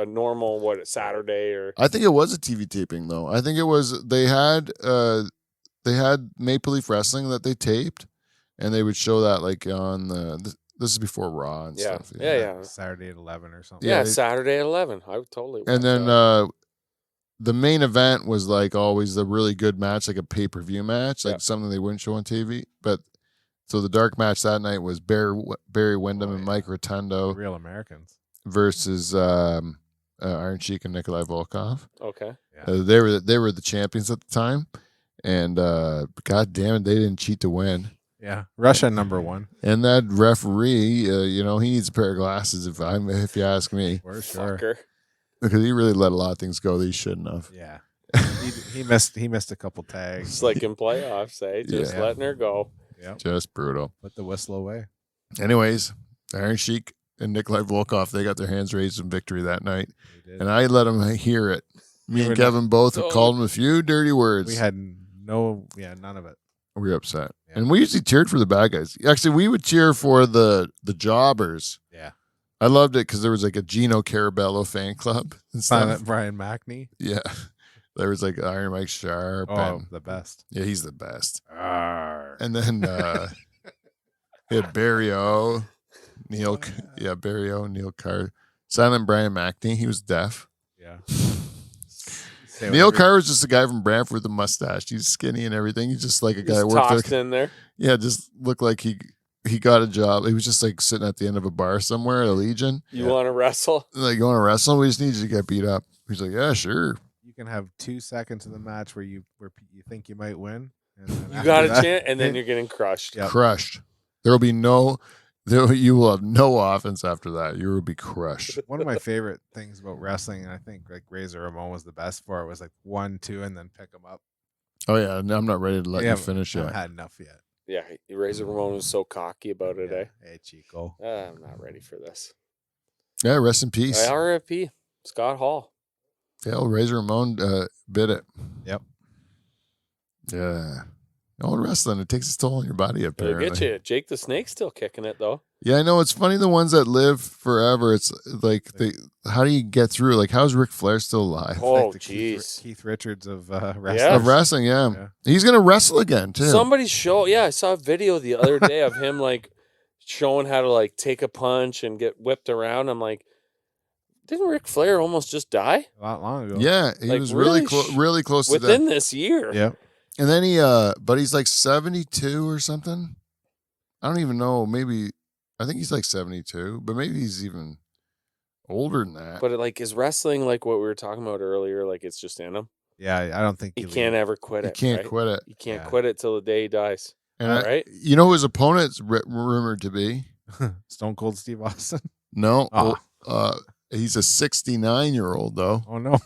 normal Saturday or I think it was a TV taping though. I think it was they had Maple Leaf Wrestling that they taped, and they would show that like on this is before Raw and stuff. Yeah. Saturday at 11 or something. Yeah, Saturday at 11. I would totally. And then the main event was like always the really good match, like a pay-per-view match, like something they wouldn't show on TV. But so the dark match that night was Barry Windham and Mike Rotundo, Real Americans, versus Iron Sheik and Nikolai Volkov. Okay. Yeah. They were the champions at the time, and God damn it, they didn't cheat to win. Yeah, Russia #1. And that referee, he needs a pair of glasses if you ask me. For sure. Fucker. Because he really let a lot of things go that he shouldn't have. Yeah. he missed a couple tags. It's like in playoffs, just letting her go. Yeah. Just brutal. Put the whistle away. Anyways, Iron Sheik and Nikolai Volkov, they got their hands raised in victory that night. And I let them hear it. Me and Kevin both called them a few dirty words. We had none of it. We were upset. Yeah. And we usually cheered for the bad guys. Actually, we would cheer for the jobbers. Yeah. I loved it because there was like a Gino Carabello fan club and stuff. Brian Mackney. Yeah. There was like Iron Mike Sharp. Oh, the best. Yeah, he's the best. Arr. And then he had Barry O. Barry O. Neil Carr. Silent Brian Mackney. He was deaf. Yeah. Neil Carver's just a guy from Brantford with a mustache. He's skinny and everything. He's just like a guy that worked tossed there. in there. Yeah, just looked like he got a job. He was just like sitting at the end of a bar somewhere at a Legion. You want to wrestle? Like, you want to wrestle? We just need you to get beat up. He's like, yeah, sure. You can have 2 seconds of the match where you think you might win. And then You after got a that- chance, and then you're getting crushed. Yep. Crushed. You will have no offense after that. You will be crushed. One of my favorite things about wrestling, and I think like Razor Ramon was the best for it, was like 1, 2, and then pick them up. Oh, yeah. No, I'm not ready to let you finish I yet. haven't had enough yet. Yeah, Razor Ramon was so cocky about it, eh? Hey, Chico. I'm not ready for this. Yeah, rest in peace. RIP, Scott Hall. Yeah, Razor Ramon bit it. Yep. Yeah. Old wrestling, it takes its toll on your body, It'll apparently. get you. Jake the Snake's still kicking it, though. Yeah, I know. It's funny, the ones that live forever, it's like, how do you get through? Like, how's Ric Flair still alive? Oh, Like the jeez. Keith Richards of wrestling. Yeah. Of wrestling, yeah. He's going to wrestle again, too. Somebody I saw a video the other day of him, like, showing how to, like, take a punch and get whipped around. I'm like, didn't Ric Flair almost just die? A lot long ago. Yeah, he Like, was really really close to Within that. this year. Yep. And then but he's like 72 or something. I don't even know. Maybe, I think he's like 72, but maybe he's even older than that. But, like, is wrestling like what we were talking about earlier? Like, it's just in him? Yeah, I don't think He can't ever quit He it. can't right? quit it. You can't Yeah. quit it till the day he dies. And right? you know who his opponent's rumored to be? Stone Cold Steve Austin. No. Ah. He's a 69-year-old, though. Oh no,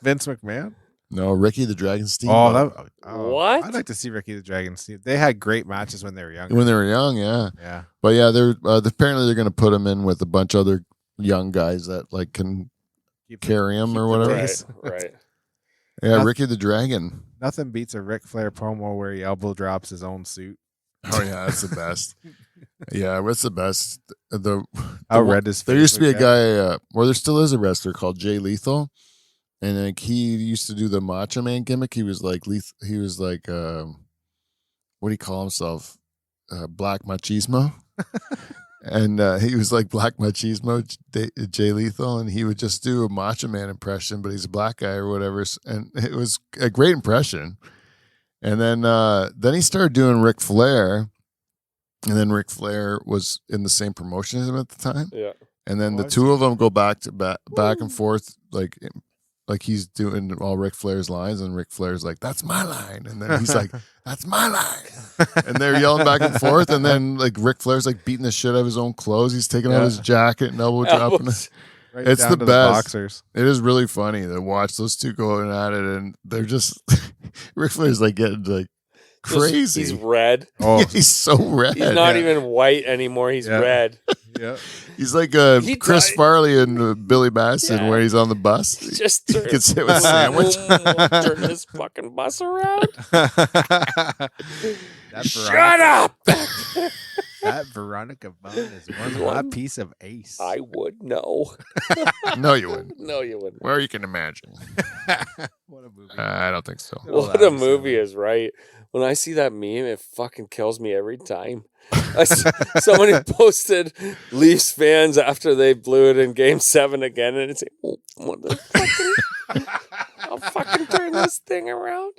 Vince McMahon. No, Ricky the Dragon Steamboat. What? I'd like to see Ricky the Dragon Steve. They had great matches when they were younger. When they were young, yeah. Yeah. But yeah, they're apparently they're going to put him in with a bunch of other young guys that like can carry him or whatever. pace. Right. Yeah, Ricky the Dragon. Nothing beats a Ric Flair promo where he elbow drops his own suit. Oh yeah, that's the best. Yeah, what's the best? How red his There face used to be would a get. guy, or there still is a wrestler called Jay Lethal, and like he used to do the Macho Man gimmick. He was like he was like what do you call himself? Black Machismo. And he was like Black Machismo, Jay Lethal, and he would just do a Macho Man impression, but he's a black guy or whatever. And it was a great impression. And then he started doing Ric Flair, and then Ric Flair was in the same promotion as him at the time. Yeah. And then Oh, the I've two of them go back and forth, like he's doing all Ric Flair's lines, and Ric Flair's like, "That's my line," and then he's like, "That's my line," and they're yelling back and forth, and then like Ric Flair's like beating the shit out of his own clothes. He's taking out his jacket and elbow dropping. Right It's down the to best. boxers. It is really funny to watch those two going at it, and they're just Ric Flair's like getting like crazy. He's red. Oh, Yeah, he's so red. He's not even white anymore. He's Yeah. red. yeah. He's like He Chris died. Farley and Billy Madison Yeah. where he's on the bus. He just He gets hit with a sandwich. Turn this fucking bus around. That Shut up! That Veronica Vaughn is one hot piece of ace. I would know. No, you wouldn't. No, you wouldn't. Well, you can imagine. What a movie. I don't think so. Oh, What that a was movie silly. is, right? When I see that meme, it fucking kills me every time. Somebody posted Leafs fans after they blew it in Game 7 again, and it's like, oh, what the fucking, I'll fucking turn this thing around.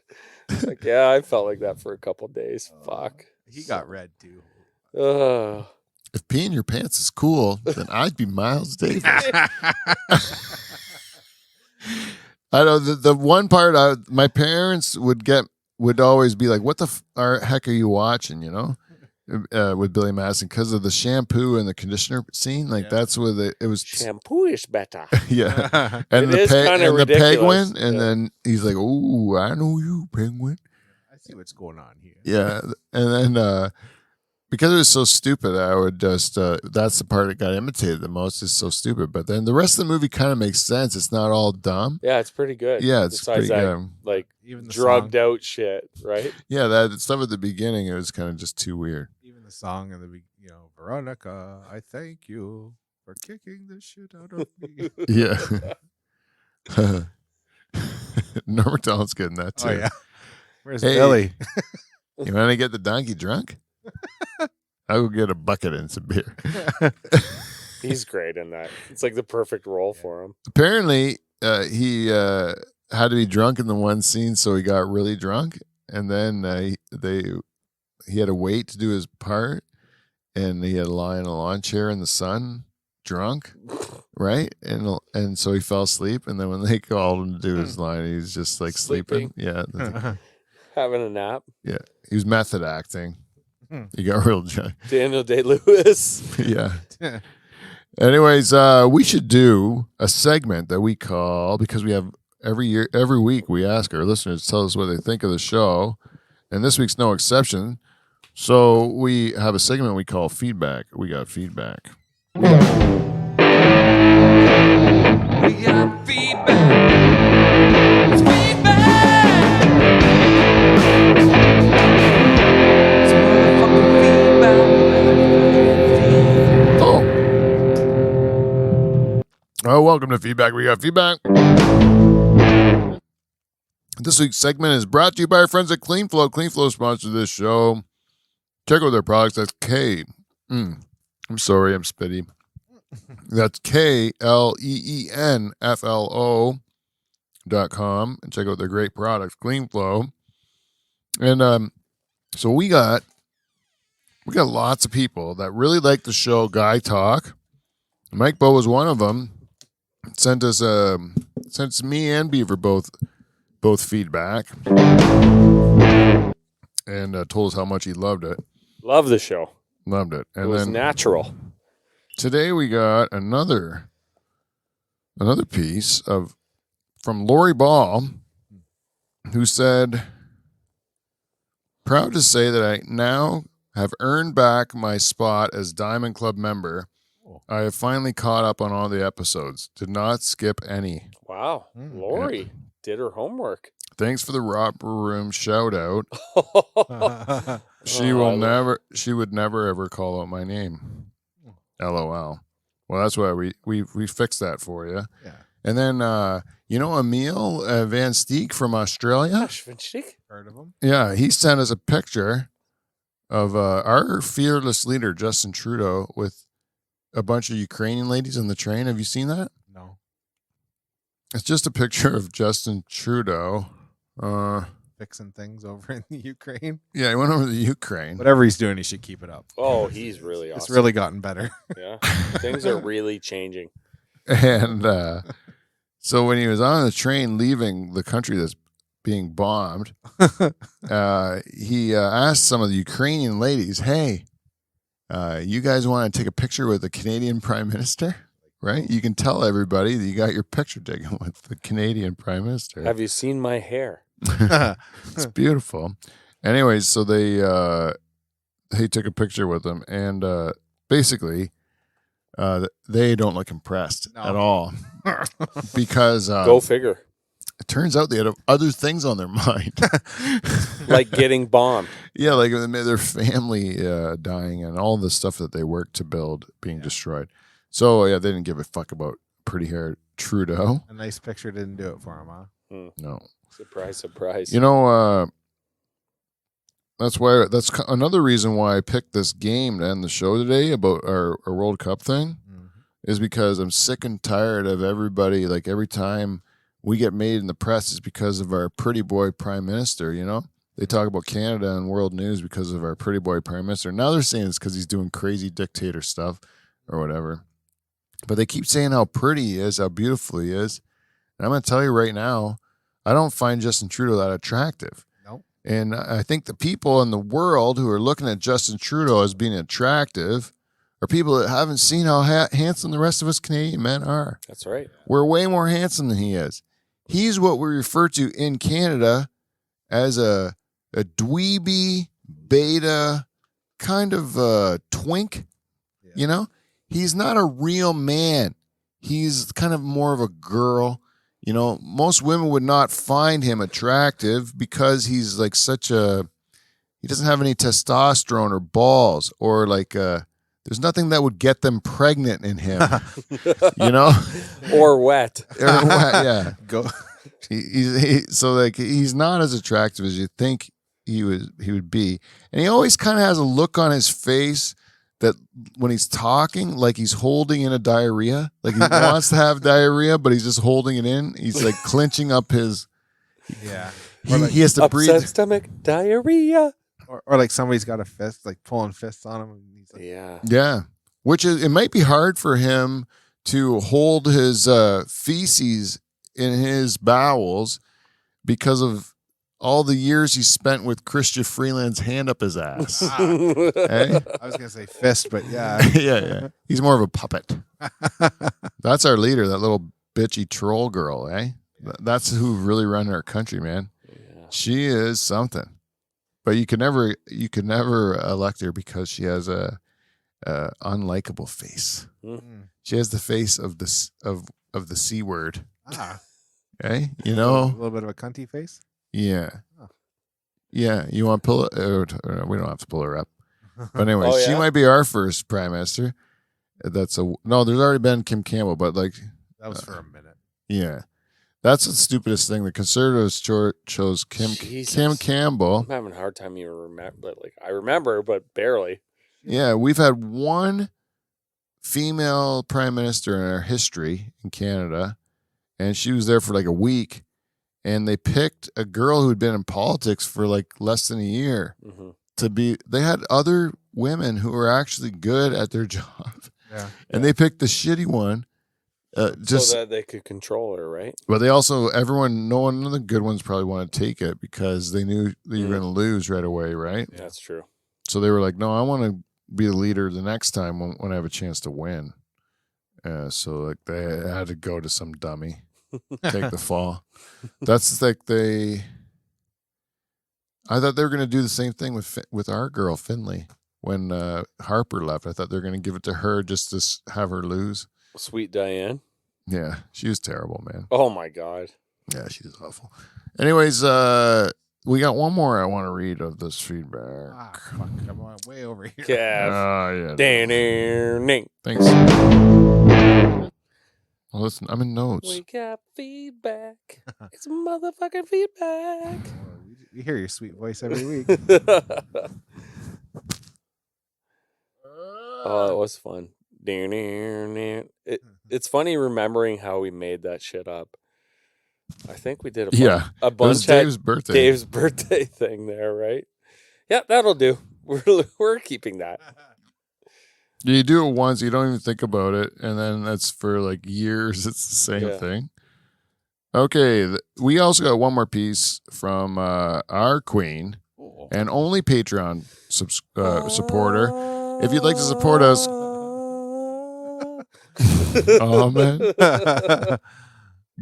Like, yeah, I felt like that for a couple days. Fuck. He got red too. Ugh. If peeing your pants is cool, then I'd be Miles Davis. I know the one part my parents would always be like, "What the heck are you watching?" You know, with Billy Madison because of the shampoo and the conditioner scene. Like that's where it was. Shampoo is better. Yeah, and It is kinda and the ridiculous. penguin, and then he's like, "Oh, I know you, penguin." I see what's going on here. Yeah, and then because it was so stupid, I would just that's the part that got imitated the most. Is so stupid, but then the rest of the movie kind of makes sense. It's not all dumb. Yeah, it's pretty good. Yeah, it's Besides pretty that, good. like, Even the drugged song, out shit, right? Yeah, that stuff at the beginning, it was kind of just too weird. even the song in the Veronica, I thank you for kicking the shit out of me. Yeah. Norm Macdonald's good in that too. Oh yeah. Where's Hey. Billy? You want to get the donkey drunk? I'll go get a bucket and some beer. He's great in that. It's like the perfect role for him. Apparently, he had to be drunk in the one scene, so he got really drunk, and then he had to wait to do his part, and he had to lie in a lawn chair in the sun, drunk, right? And so he fell asleep, and then when they called him to do his line, he was just like sleeping. Yeah, Having a nap. yeah, he was method acting. He got real drunk. Daniel Day-Lewis. Yeah. Anyways, we should do a segment that we call, because we have every week we ask our listeners to tell us what they think of the show, and this week's no exception. So we have a segment we call feedback. We got feedback. We got feedback. It's feedback. It's motherfucking feedback. Oh, welcome to feedback. We got feedback. This week's segment is brought to you by our friends at Clean Flow. Clean Flow sponsors this show. Check out their products. That's I'm sorry, I'm spitty. That's KLEENFLO.com, and check out their great products, Clean Flow. And so we got lots of people that really like the show Guy Talk. Mike Bow was one of them. Sent me and Beaver both feedback, and told us how much he loved it. Love the show. Loved it. And it was then natural. Today we got another piece from Lori Ball, who said, "Proud to say that I now have earned back my spot as Diamond Club member. I have finally caught up on all the episodes. Did not skip any. Wow. Lori did her homework. Thanks for the Romper Room shout out. She would never ever call out my name. LOL. Well, that's why we fixed that for you. Yeah. And then Emil Van Steek from Australia. Heard of him? Yeah, he sent us a picture of our fearless leader Justin Trudeau with a bunch of Ukrainian ladies on the train. Have you seen that? No. It's just a picture of Justin Trudeau. Fixing things over in the Ukraine. Yeah, he went over to the Ukraine. Whatever he's doing, he should keep it up. Oh, he's really awesome. It's really gotten better. Yeah. Things are really changing. And so when he was on the train leaving the country that's being bombed, he asked some of the Ukrainian ladies, "Hey, you guys want to take a picture with the Canadian Prime Minister?" Right? You can tell everybody that you got your picture taken with the Canadian Prime Minister. Have you seen my hair? It's beautiful. Anyways, so they took a picture with him, and basically they don't look impressed at all because go figure. It turns out they had other things on their mind, like getting bombed. Yeah, like their family dying and all the stuff that they worked to build being destroyed. So yeah, they didn't give a fuck about pretty haired Trudeau. A nice picture didn't do it for him, huh? No. Surprise, surprise. That's another reason why I picked this game to end the show today about our World Cup thing, is because I'm sick and tired of everybody, like every time we get made in the press is because of our pretty boy prime minister, They talk about Canada in world news because of our pretty boy prime minister. Now they're saying it's because he's doing crazy dictator stuff or whatever. But they keep saying how pretty he is, how beautiful he is. And I'm going to tell you right now, I don't find Justin Trudeau that attractive. Nope. And I think the people in the world who are looking at Justin Trudeau as being attractive are people that haven't seen how handsome the rest of us Canadian men are. That's right. We're way more handsome than he is. He's what we refer to in Canada as a dweeby, beta, kind of twink, He's not a real man. He's kind of more of a girl. Most women would not find him attractive because he's like he doesn't have any testosterone or balls or there's nothing that would get them pregnant in him, Or wet. Yeah. Go. He's not as attractive as you think he would be. And he always kind of has a look on his face that when he's talking, like he's holding in a diarrhea, like he wants to have diarrhea, but he's just holding it in. He's like clenching up his. Yeah. He has to breathe. Upset stomach, diarrhea. Or like somebody's got a fist, like pulling fists on him. And he's like, Yeah. Yeah, which is, it might be hard for him to hold his feces in his bowels because of all the years he spent with Christian Freeland's hand up his ass. Hey? I was gonna say fist, but yeah. Yeah. He's more of a puppet. That's our leader, that little bitchy troll girl, eh? That's who really run our country, man. Yeah. She is something. But you could never elect her because she has a unlikable face. Mm. She has the face of the C word. Ah, Okay, a little bit of a cunty face. Yeah, Oh. yeah. You want to pull? We don't have to pull her up. But anyway, Oh, she yeah? might be our first prime minister. There's already been Kim Campbell, but like, That was for a minute. yeah, that's the stupidest thing. The Conservatives chose Kim Jesus. Campbell. I'm having a hard time even remember. Like I remember, but barely. Yeah, we've had one female prime minister in our history in Canada, and she was there for like a week. And they picked a girl who'd been in politics for like less than a year Mm-hmm. to be. They had other women who were actually good at their job, Yeah. and they picked the shitty one. Just, so that they could control her, right? but they also no one of the good ones probably wanted to take it because they knew that you were going to lose right away, right? Yeah, that's true. So they were like, "No, I want to be the leader the next time when I have a chance to win." So like they had to go to some dummy. Take the fall. That's like I thought they were going to do the same thing with our girl Finley when Harper left. I thought they were going to give it to her just to have her lose. Sweet Diane. Yeah, she was terrible, man. Oh my God. Yeah, she was awful. Anyways, we got one more I want to read of this feedback. Ah, fuck! I'm way over here. Kev. Yeah. Ding. Thanks. Well, listen, I'm in notes. We got feedback. It's motherfucking feedback. We hear your sweet voice every week. Oh, it was fun. It's funny remembering how we made that shit up. I think we did a Yeah, a it was bunch at Dave's birthday. Dave's birthday thing there, right? Yeah, that'll do. We're keeping that. You do it once, you don't even think about it, and then that's for like years. It's the same Yeah. thing. Okay, we also got one more piece from our queen and only Patreon supporter. If you'd like to support us, oh man,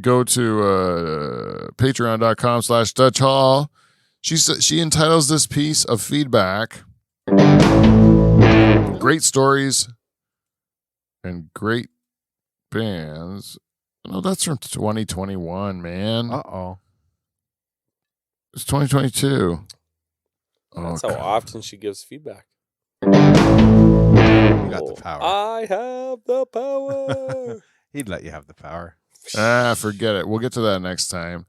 go to patreon.com/Dutch Hall. She entitles this piece of feedback. Great stories and great bands. No, that's from 2021, man. Uh-oh. It's 2022. That's Okay. how often she gives feedback. You got the power. I have the power. He'd let you have the power. Forget it. We'll get to that next time.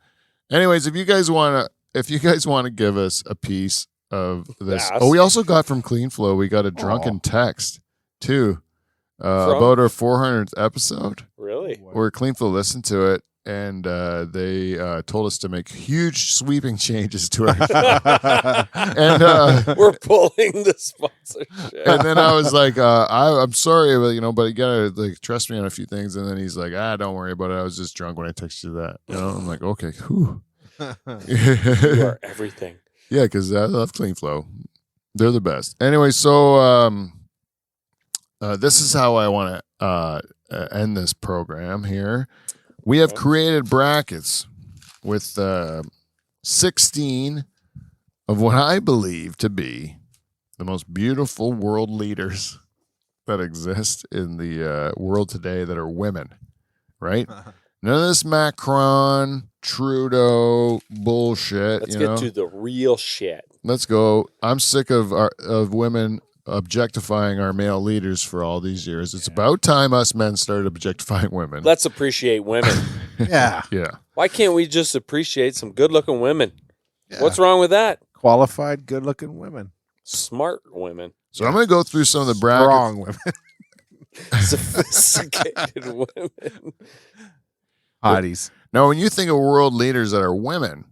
Anyways, if you guys want to give us a piece of this. Yes. Oh, we also got from Clean Flow. We got a drunken text too about our 400th episode. Really? Where Clean Flow listened to it and they told us to make huge sweeping changes to our show. And We're pulling the sponsorship. and then I was like, I'm sorry, but you gotta like trust me on a few things. And then he's like, don't worry about it. I was just drunk when I texted you that. I'm like, okay, whew. You are everything. Yeah, because I love Clean Flow. They're the best. Anyway, so this is how I want to end this program here. We have created brackets with 16 of what I believe to be the most beautiful world leaders that exist in the world today that are women, right? None of this Macron, Trudeau bullshit. Let's get to the real shit. Let's go. I'm sick of women objectifying our male leaders for all these years. It's about time us men started objectifying women. Let's appreciate women. Yeah. Yeah. Why can't we just appreciate some good-looking women? Yeah. What's wrong with that? Qualified, good-looking women. Smart women. So I'm going to go through some of the brackets. Strong women. Sophisticated women. Hotties. Now, when you think of world leaders that are women,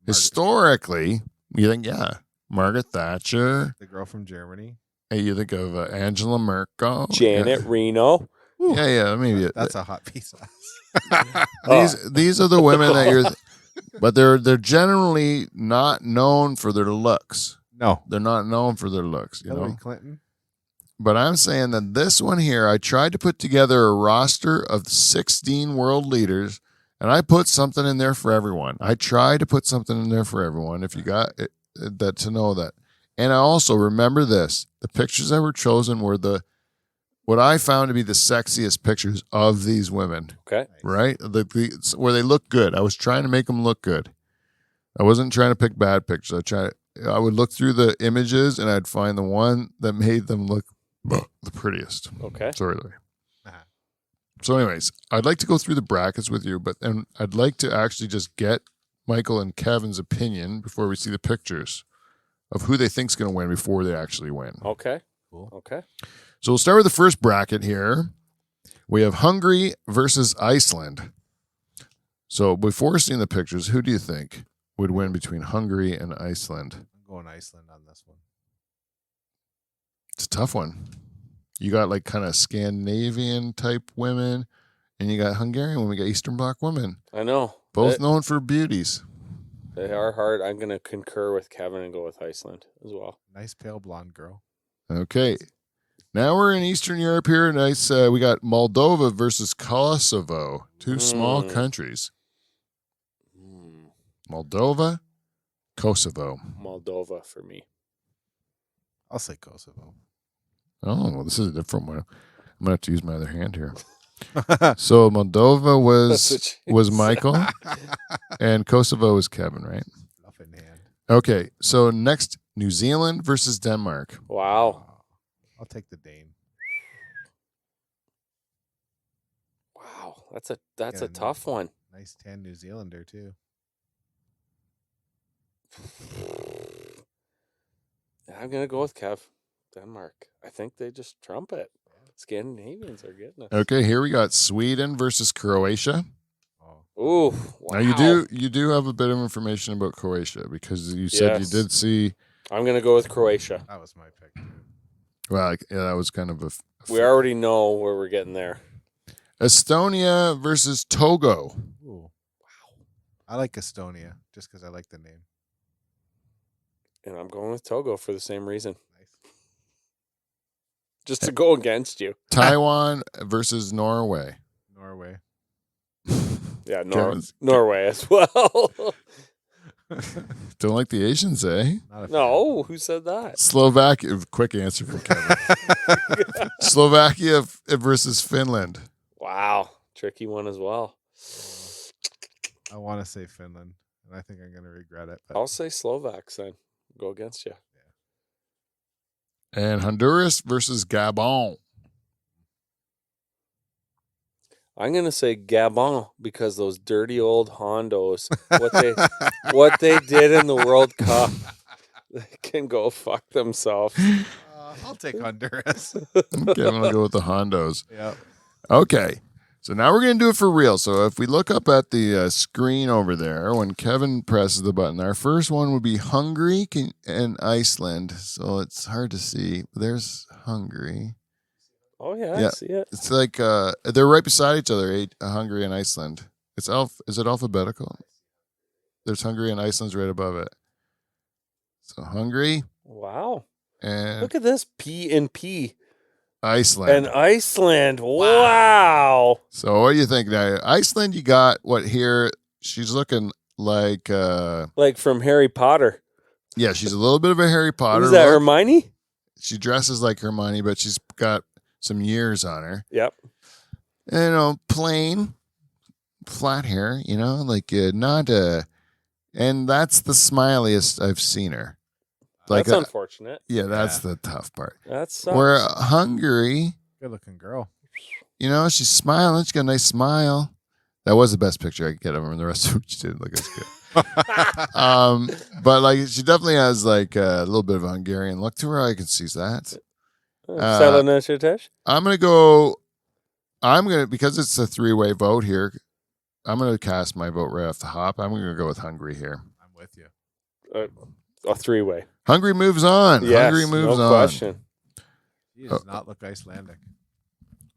historically, you think, yeah, Margaret Thatcher. The girl from Germany. Hey, you think of Angela Merkel. Janet Reno. Yeah. Maybe That's a hot piece of ass. these are the women that you're, but they're generally not known for their looks. No. They're not known for their looks, you Hillary know. Clinton. But I'm saying that this one here, I tried to put together a roster of 16 world leaders, and I put something in there for everyone. I tried to put something in there for everyone. If you got it, that to know that. And I also remember this: the pictures that were chosen were what I found to be the sexiest pictures of these women. Okay. Right? Where they look good. I was trying to make them look good. I wasn't trying to pick bad pictures. I would look through the images and I'd find the one that made them look the prettiest. Okay. Sorry, Larry. Uh-huh. So anyways, I'd like to go through the brackets with you, but then I'd like to actually just get Michael and Kevin's opinion before we see the pictures of who they think's going to win before they actually win. Okay. Cool. Okay. So we'll start with the first bracket here. We have Hungary versus Iceland. So before seeing the pictures, who do you think would win between Hungary and Iceland? I'm going Iceland on this one. It's a tough one. You got like kind of Scandinavian type women, and you got Hungarian women. We got Eastern Bloc women, I know. both known for beauties. They are hard. I'm going to concur with Kevin and go with Iceland as well. Nice pale blonde girl. Okay. Now we're in Eastern Europe here. Nice. We got Moldova versus Kosovo, two small countries. Moldova, Kosovo. Moldova for me. I'll say Kosovo. Oh, well, this is a different one. I'm gonna have to use my other hand here. So Moldova was Michael, and Kosovo was Kevin, right? Fluff in hand. Okay. So next, New Zealand versus Denmark. Wow. I'll take the Dane. Wow. That's a Yeah, tough one. Nice tan New Zealander too. I'm going to go with Kev. Denmark. I think they just trump it. Scandinavians are getting it. Okay, here we got Sweden versus Croatia. Oh, Ooh. Wow. Now you do have a bit of information about Croatia because you said Yes. you did see. I'm going to go with Croatia. that was my pick too. Well, yeah, that was kind of a. We already know where we're getting there. Estonia versus Togo. Ooh. Wow. I like Estonia just because I like the name. And I'm going with Togo for the same reason. Nice. Just to go against you. Taiwan versus Norway. Norway. Yeah, Kevin's- Norway as well. Don't like the Asians, eh? Not a fan. No, who said that? Slovakia. Quick answer from Kevin. Slovakia versus Finland. Wow. Tricky one as well. I want to say Finland, and I think I'm going to regret it. But I'll say Slovaks then. Go against you. And Honduras versus Gabon. I'm gonna say Gabon because those dirty old Hondos, what they did in the World Cup, they can go fuck themselves. I'll take Honduras. Kevin will go with the Hondos. Yep. Okay. So now we're going to do it for real. So if we look up at the screen over there, when Kevin presses the button, our first one would be Hungary and Iceland. So it's hard to see. There's Hungary. Oh yeah, Yeah. I see it. It's like they're right beside each other, Hungary and Iceland. Is it alphabetical? There's Hungary and Iceland's right above it. So Hungary Wow. and Look at this P and P. Iceland. And Iceland. Wow. So what do you think now? Iceland, you got what here? She's looking like Like from Harry Potter. yeah, she's a little bit of a Harry Potter. Who's that, look. Hermione? She dresses like Hermione, but she's got some years on her. Yep. And, plain, flat hair, like not and that's the smiliest I've seen her. Like That's unfortunate. yeah, that's the tough part. That sucks. Where Hungary, Good looking girl. she's smiling. She's got a nice smile. That was the best picture I could get of her, and the rest of it she didn't look as good. But like she definitely has like a little bit of a Hungarian look to her. I can see that. Because it's a 3-way vote here. I'm gonna cast my vote right off the hop. I'm gonna go with Hungary here. I'm with you. A 3-way. Hungary moves on. Yes, Hungary moves no on. question. He does not look Icelandic.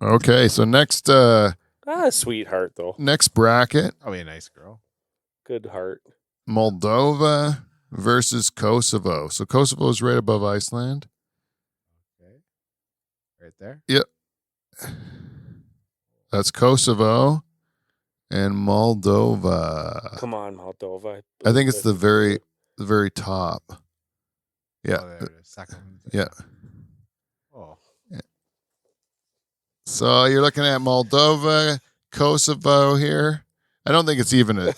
Okay, so next Sweetheart though. next bracket, Probably a nice girl. Good heart. Moldova versus Kosovo. So Kosovo is right above Iceland. Okay. Right there. That's Kosovo and Moldova. Come on, Moldova. I think it's the very top. Yeah. Oh, there it is. Second. Yeah. Oh. So you're looking at Moldova, Kosovo here. I don't think it's even a.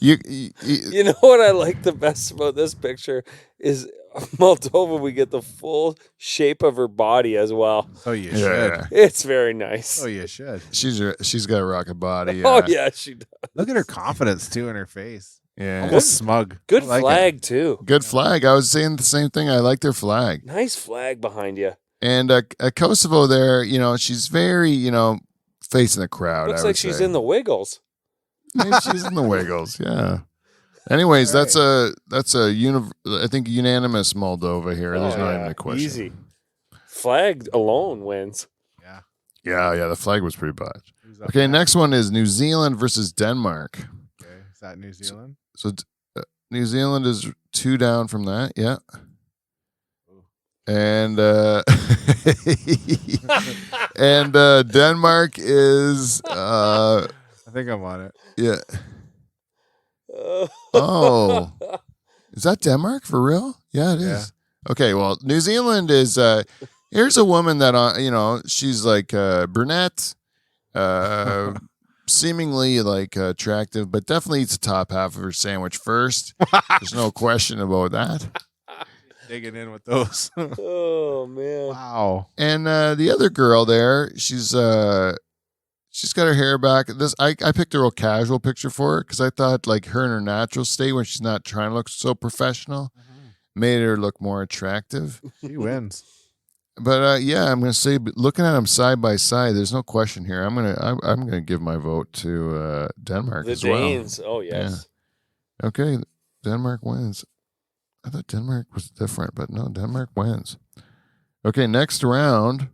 You You know what I like the best about this picture is Moldova. We get the full shape of her body as well. So you Yeah. should. It's very nice. Oh, you should. She's got a rocket body. Oh yeah, she does. Oh, Look at her confidence too in her face. Yeah. Almost smug. Good I like it. flag too. Good flag. I was saying the same thing. I like their flag. Nice flag behind you. And Kosovo there, she's very, facing the crowd. Looks I would like she's say. in the Wiggles. Maybe she's in the Wiggles. Yeah. Anyways, All that's a I think unanimous Moldova here. There's not even a question. Easy. Flag alone wins. Yeah. Yeah. The flag was pretty bad. Who's up Okay, next one is New Zealand versus Denmark. Okay. Is that New Zealand? So New Zealand is 2 down from that. Yeah. And and Denmark is I think I'm on it. yeah. Oh. Is that Denmark for real? Yeah, it is. Yeah. Okay, well, New Zealand is here's a woman that she's like brunette, seemingly like attractive, but definitely eats the top half of her sandwich first. There's no question about that. Digging in with those. Oh man. Wow. And the other girl there, she's got her hair back. I picked a real casual picture for her because I thought like her in her natural state when she's not trying to look so professional made her look more attractive. She wins. But yeah, I'm gonna say looking at them side by side, there's no question here. I'm gonna give my vote to Denmark The as well. Danes. Oh yes. Yeah. Okay, Denmark wins. I thought Denmark was different, but no, Denmark wins. Okay, next round,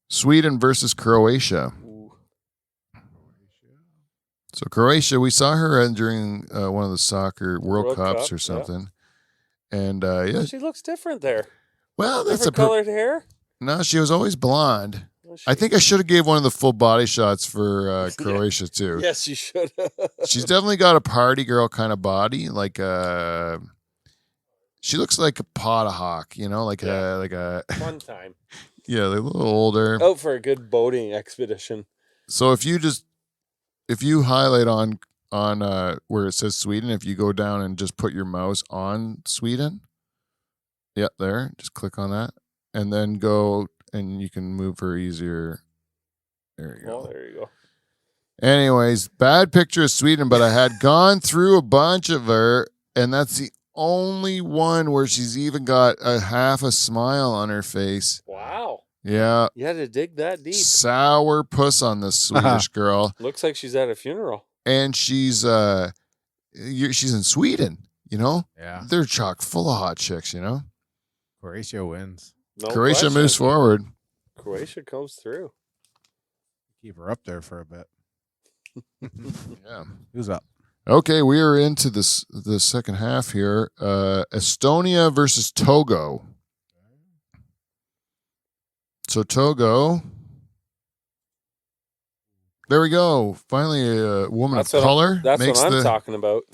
Sweden versus Croatia. So Croatia, we saw her during one of the soccer World Cups or something, and yeah, She looks different there. well, that's Different colored hair. no. She was always blonde. Was she? I think I should have gave one of the full body shots for Croatia too. Yes, you should. She's definitely got a party girl kind of body, like she looks like a pot of hawk, like a Fun time. yeah, like a little older. Out for a good boating expedition. So if you highlight on where it says Sweden, if you go down and just put your mouse on Sweden, yeah, there, just click on that, and then go and you can move her easier. There you go. Oh, there you go. Anyways, bad picture of Sweden, but I had gone through a bunch of her, and that's the only one where she's even got a half a smile on her face. Wow. Yeah. You had to dig that deep. Sour puss on this Swedish girl. Looks like she's at a funeral. And she's in Sweden, Yeah. They're chock full of hot chicks, Croatia wins. No Croatia question. moves forward. Croatia comes through. Keep her up there for a bit. Yeah. Who's up? Okay, we are into the second half here. Estonia versus Togo. So Togo. There we go. Finally, a woman of color. That's makes what I'm talking about.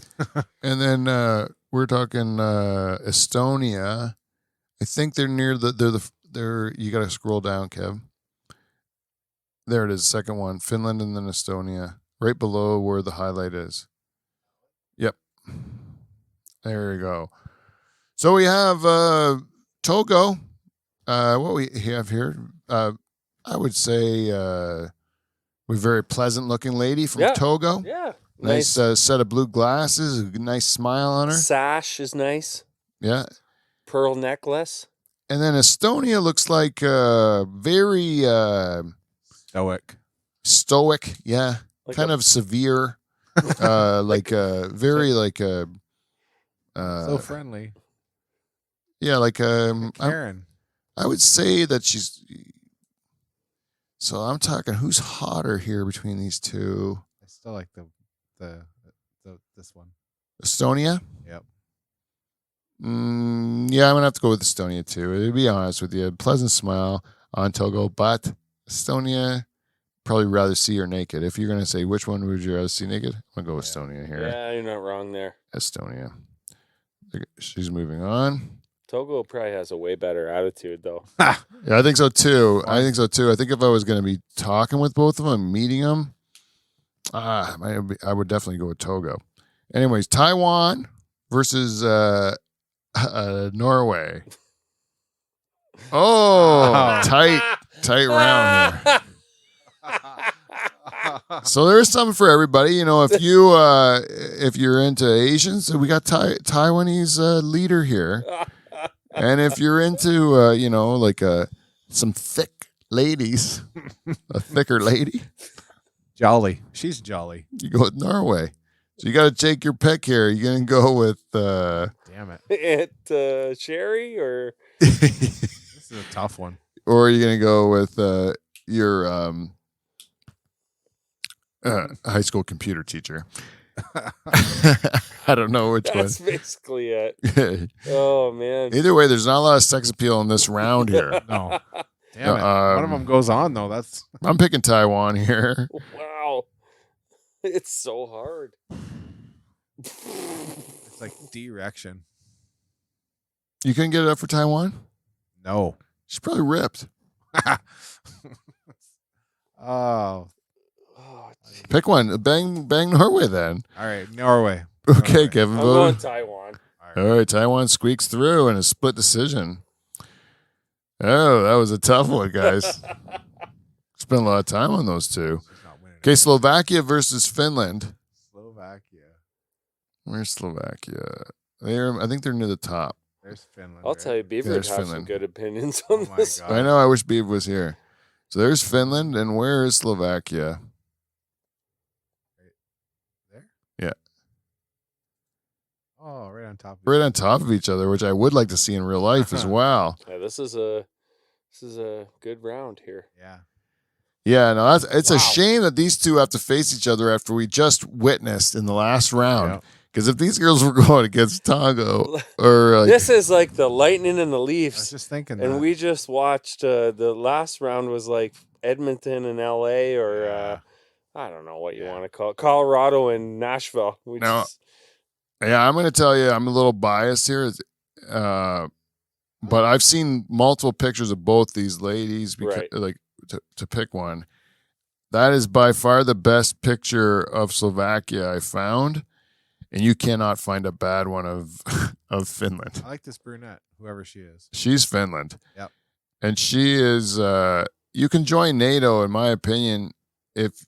And then we're talking Estonia. I think they're near they're you got to scroll down, Kev. There it is, second one. Finland and then Estonia, right below where the highlight is. Yep. There you go. So we have Togo. What we have here, I would say a very pleasant looking lady from Yeah. Togo. Yeah. Nice set of blue glasses, a nice smile on her. Sash is nice. Yeah. Pearl necklace. And then Estonia looks like very Stoic. yeah. Like Kind of severe. Very So friendly. yeah, like Karen. I would say that she's. So I'm talking, who's hotter here between these two? I still like the this one. Estonia? Yep. Yeah, I'm gonna have to go with Estonia too. To be honest with you, pleasant smile on Togo, but Estonia, probably rather see her naked. If you're gonna say which one would you rather see naked, I'm gonna go with Estonia here. Yeah, you're not wrong there. Estonia. She's moving on. Togo probably has a way better attitude, though. Yeah, I think so too. I think if I was going to be talking with both of them, meeting them, I would definitely go with Togo. Anyways, Taiwan versus Norway. Oh, tight round here. So there's something for everybody. You know, if you're into Asians, we got Taiwanese leader here. And if you're into, some thick ladies, a thicker lady, Jolly. She's jolly. you go with Norway. So you got to take your pick here. You're going to go with, Damn it. Sherry or This is a tough one. or are you going to go with your high school computer teacher? I don't know which that's basically it. one. Oh man. Either way, there's not a lot of sex appeal in this round here. No. Damn it. One of them goes on though. That's I'm picking Taiwan here. Wow. It's so hard. it's like direction. You couldn't get it up for Taiwan? No. She's probably ripped. Oh. Oh, Pick one. Bang Norway then. All right. Norway. Okay, Norway. Kevin I'm going voted. Taiwan. All All right, Taiwan squeaks through in a split decision. Oh, that was a tough one, guys. Spent a lot of time on those two. She's not winning. Okay, Slovakia versus Finland. Slovakia. Where's Slovakia? I think they're near the top. There's Finland. I'll right? tell you, Beaver would There's have some Finland. good opinions Oh on my this. God. I know. I wish Beav was here. So there's Finland, and where is Slovakia? There? Yeah. Oh, right on top. Right on top of each other, which I would like to see in real life as well. Yeah, this is a good round here. Yeah. Yeah, no, it's Wow. a shame that these two have to face each other after we just witnessed in the last round. Yeah. Because if these girls were going against Tongo or This is like the Lightning and the I was Leafs, just thinking and that. we just watched the last round was like Edmonton and LA, or Yeah. I don't know what you Yeah. want to call it, Colorado and Nashville. We No. just- yeah, I'm going to tell you, I'm a little biased here, but I've seen multiple pictures of both these ladies because, Right. to pick one. That is by far the best picture of Slovakia I found, and you cannot find a bad one of of Finland. I like this brunette, whoever she is. She's Finland. Yep. And she is you can join NATO in my opinion if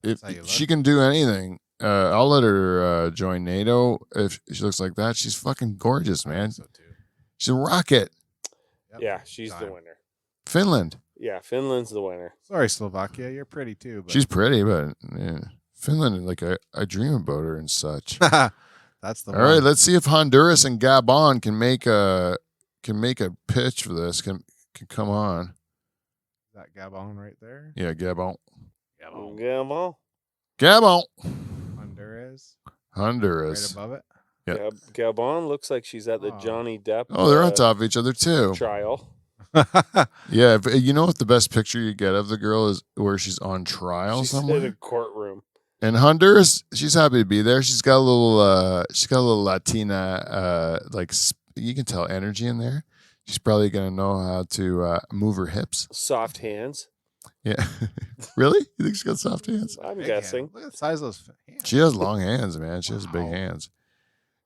That's how you look. she can do anything. I'll let her join NATO if she looks like that. She's fucking gorgeous, I man. think so too. She's a rocket. Yep. yeah, she's the Time. winner. Finland. Yeah, Finland's the winner. Sorry, Slovakia. You're pretty too. But She's pretty, but yeah. Finland, like I dream about her and such. that's the All one. right, let's see if Honduras and Gabon can make a pitch for this. Can come on. That Gabon right there. Yeah, Gabon. Gabon. Gabon. Gabon. Honduras. Right Honduras. above it. Yeah. Gabon looks like she's at the Oh. Johnny Depp Oh, they're on top of each other too. trial. Yeah, but you know what the best picture you get of the girl is where she's on trial She's in a somewhere. courtroom. And Honduras, she's happy to be there. She's got a little Latina you can tell energy in there. She's probably gonna know how to move her hips. Soft hands. Yeah. Really? You think she's got soft hands? I'm Big guessing. hand. Look at the size of those hands. She has long hands, man. She has big Wow. hands.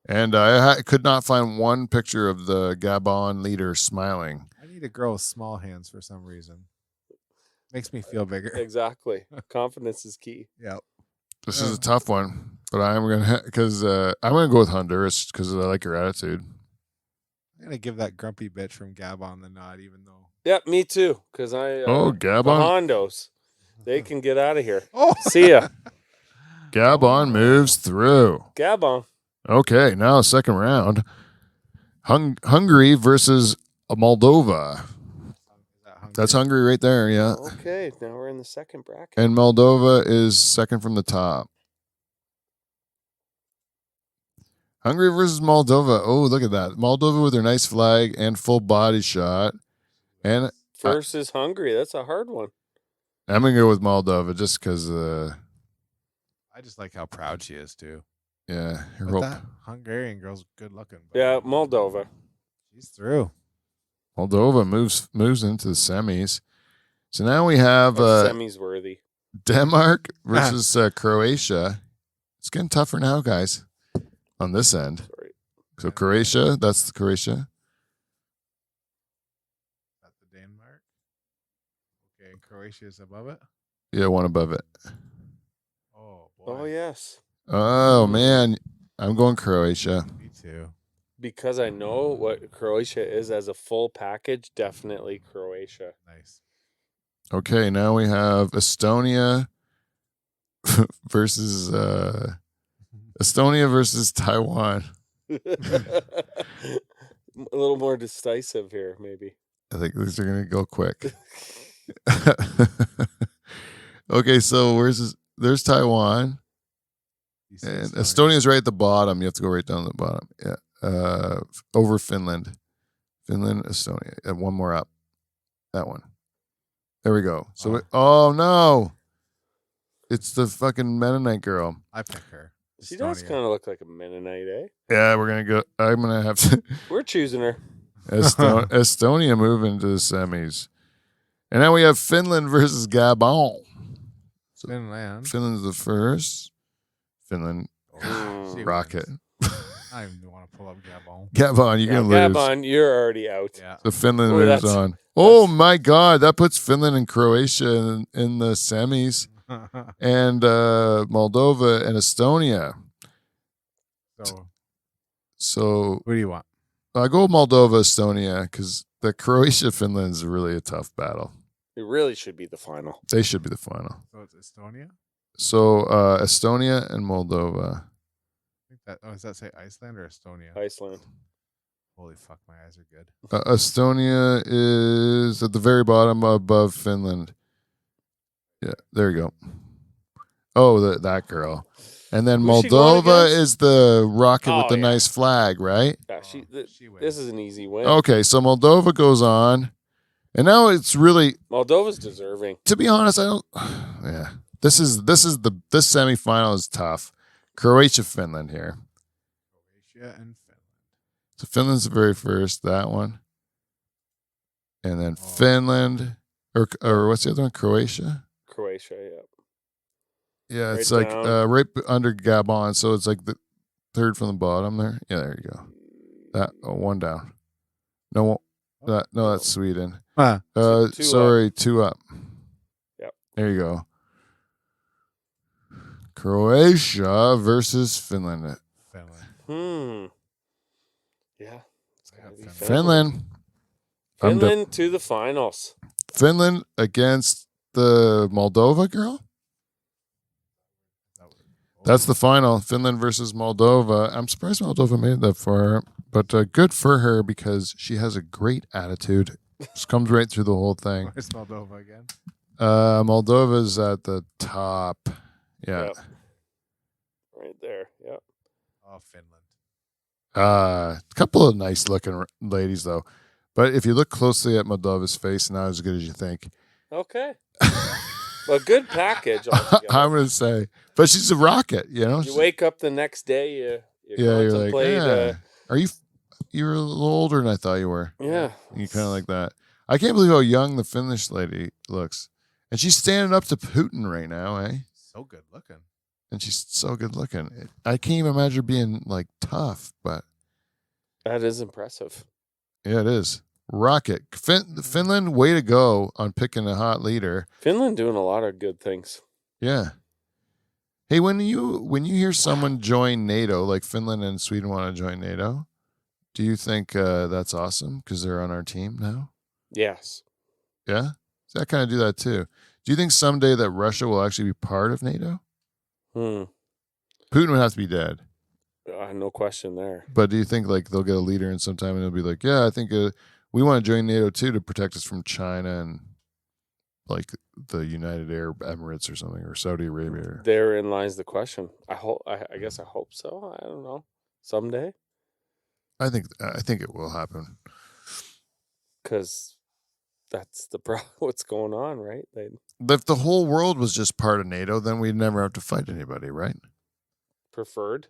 And I could not find one picture of the Gabon leader smiling. I need a girl with small hands for some reason. Makes me feel bigger. Exactly. Confidence is key. Yeah. This is a tough one, but I'm gonna because I'm gonna go with Honduras because I like her attitude. I'm gonna give that grumpy bitch from Gabon the nod, even though. Yep, me too. Because the Gabon. Hondos, they can get out of here. Oh, See ya. Gabon moves through. Gabon. Okay, now second round. Hungary versus Moldova. That's Hungary right there, yeah. Okay, now we're in the second bracket. And Moldova is second from the top. Hungary versus Moldova. Oh, look at that. Moldova with their nice flag and full body shot. And Versus Hungary. That's a hard one. I'm going to go with Moldova just because, I just like how proud she is too. yeah. Her But whole- that Hungarian girl's good looking. But Yeah, Moldova. she's through. Moldova moves into the semis. So now we have Semi's worthy. Denmark versus Croatia. It's getting tougher now, guys, on this end. Sorry. So Croatia, that's Croatia. That's the Denmark. Okay, and Croatia is above it. Yeah, one above it. Oh boy. Oh, yes. Oh, man. I'm going Croatia. Me too. Because I know what Croatia is as a full package, definitely Croatia. Nice. Okay, now we have Estonia versus Taiwan. A little more decisive here, maybe. I think these are gonna go quick. Okay, so there's Taiwan. You said And Estonia's right at the bottom. You have to go right down to the bottom. Yeah. Over Finland. Finland, Estonia. And one more up. That one. There we go. So, oh no. It's the fucking Mennonite girl. I pick her. She does Estonia. kind of look like a Mennonite, eh? Yeah, we're going to go. I'm going to have to. We're choosing her. Estonia moving to the semis. And now we have Finland versus Gabon. Finland. Finland's the first. Finland. Oh, she Rocket. wins. I don't even want to pull up Gabon. Gabon, you're Yeah, going to lose. Gabon, you're already out. Yeah. So Finland Oh, moves that's- on. Oh my God, that puts Finland and Croatia in the semis, and Moldova and Estonia. So So who do you want? I go Moldova, Estonia, because the Croatia Finland is really a tough battle. It really should be the final. They should be the final. So it's Estonia? So Estonia and Moldova. I think that does that say Iceland or Estonia? Iceland. Holy fuck, my eyes are good. Estonia is at the very bottom above Finland. Yeah, there you go. Oh, that girl. And then Who's she going Moldova against? is the rocket with Oh, the yeah. nice flag, right? Yeah, She this wins. is an easy win. Okay, so Moldova goes on. And now it's really, Moldova's deserving. to be honest, I don't. Yeah, this semifinal is tough. Croatia, Finland here. Croatia and Finland. So Finland's the very first. That one, and then Oh. Finland, or what's the other one? Croatia. Croatia, yeah. Yeah, it's Right like down. right under Gabon, so it's like the third from the bottom there. Yeah, there you go. That one down. No, no, that's Sweden. Huh. Two Sorry, two up. Yep. There you go. Croatia versus Finland. Finland. Yeah. It's gotta be Finland. I'm Finland to the finals. Finland against the Moldova girl. That's the final. Finland versus Moldova. I'm surprised Moldova made that far, but good for her because she has a great attitude. Just comes right through the whole thing. Where's Moldova again? Moldova's at the top. Yeah. Yep. Right there. Yep. Oh, Finland. A couple of nice looking ladies though, but if you look closely at Moldova's face, not as good as you think. Okay. Well, good package. altogether. I'm gonna say, but she's a rocket, you know. You wake up the next day, you You're like, contemplate. Are you? You're a little older than I thought you were. Yeah. You kind of like that. I can't believe how young the Finnish lady looks, and she's standing up to Putin right now, eh? So good looking. And she's so good looking. I can't even imagine her being like tough, but That is impressive. yeah, it is. rocket. Finland, way to go on picking a hot leader. Finland doing a lot of good things. Yeah. Hey, when you hear someone join NATO, like Finland and Sweden want to join NATO, do you think that's awesome because they're on our team now? Yes. Yeah? So I kind of do that too. Do you think someday that Russia will actually be part of NATO? Putin would have to be dead. No question there. But do you think like they'll get a leader in sometime and they'll be like, yeah, I think we want to join NATO too to protect us from China and like the United Arab Emirates or something, or Saudi Arabia? Therein lies the question. I guess I hope so. I don't know. Someday. I think it will happen. Because that's the problem. What's going on, right? If the whole world was just part of NATO, then we'd never have to fight anybody, right? Preferred.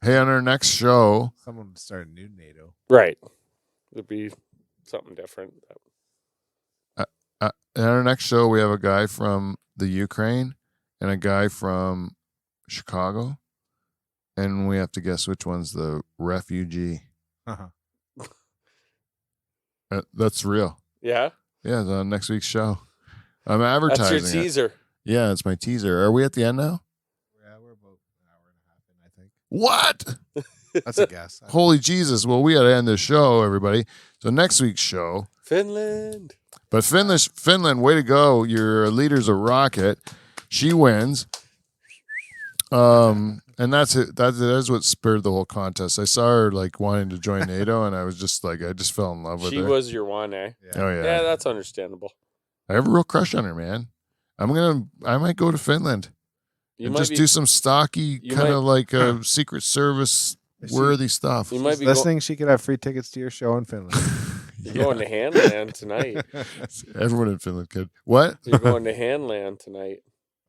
Hey, on our next show, Someone would start a new NATO. Right. It'd be something different. in our next show, we have a guy from the Ukraine and a guy from Chicago, and we have to guess which one's the refugee. Uh-huh. That's real. Yeah. Yeah, it's on next week's show. I'm advertising. That's your teaser. Yeah, it's my teaser. Are we at the end now? Yeah, we're about an hour and a half in, I think. What? That's a guess. Holy Jesus. Well, we got to end this show, everybody. So next week's show. Finland. But Finland, way to go. Your leader's a rocket. She wins. And that's it. That is what spurred the whole contest. I saw her like wanting to join NATO, and I was just like, I just fell in love with her. She was your one, eh? Oh yeah. Yeah, that's understandable. I have a real crush on her, man. I might go to Finland and just do some stocky kind of like a Secret Service worthy stuff. You might be listening. She could have free tickets to your show in Finland. You're going to Handland tonight. Everyone in Finland could. What? You're going to Handland tonight.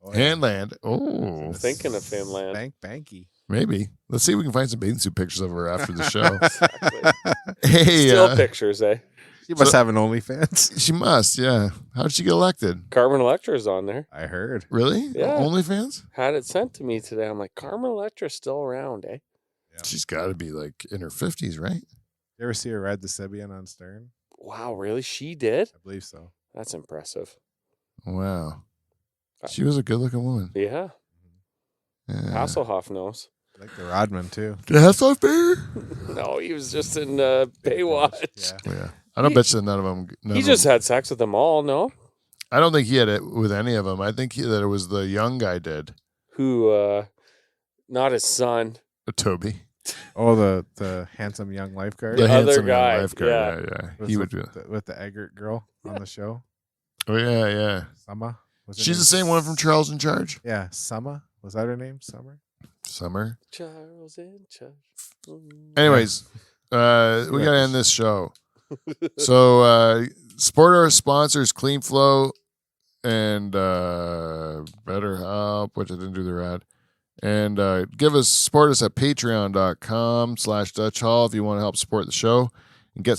Oh, yeah. Handland. Oh, I'm thinking of Finland. Banky. maybe. Let's see if we can find some bathing suit pictures of her after the show. Exactly. Hey, Still pictures, eh? She must have an OnlyFans. she must. Yeah. How did she get elected? Carmen Electra's on there. I heard. Really? Yeah. OnlyFans? Had it sent to me today. I'm like, Carmen Electra's still around, eh? Yeah. She's got to be like in her 50s, right? You ever see her ride the Sibian on Stern? Wow, really? She did? I believe so. That's impressive. Wow. She was a good-looking woman. Yeah. Yeah. Hasselhoff knows. I like the Rodman too. The Hasselhoff bear? No, he was just in Baywatch. Yeah. Yeah. I don't bet you none of them. He just had sex with them all, no? I don't think he had it with any of them. I think that it was the young guy did. Who, not his son. Toby. Oh, the handsome young lifeguard. The other handsome young guy, lifeguard. yeah. Yeah. With He the- would do it. with the Eggert girl on the show. Oh, yeah, yeah. Summer. Was her She's the name? same one from Charles in Charge? Yeah, Summer. Was that her name? Summer. Summer. Charles in charge. Anyways, we got to end this show. So, support our sponsors, Clean Flow and BetterHelp, which I didn't do the ad. And support us at patreon.com/Dutch Hall if you want to help support the show and get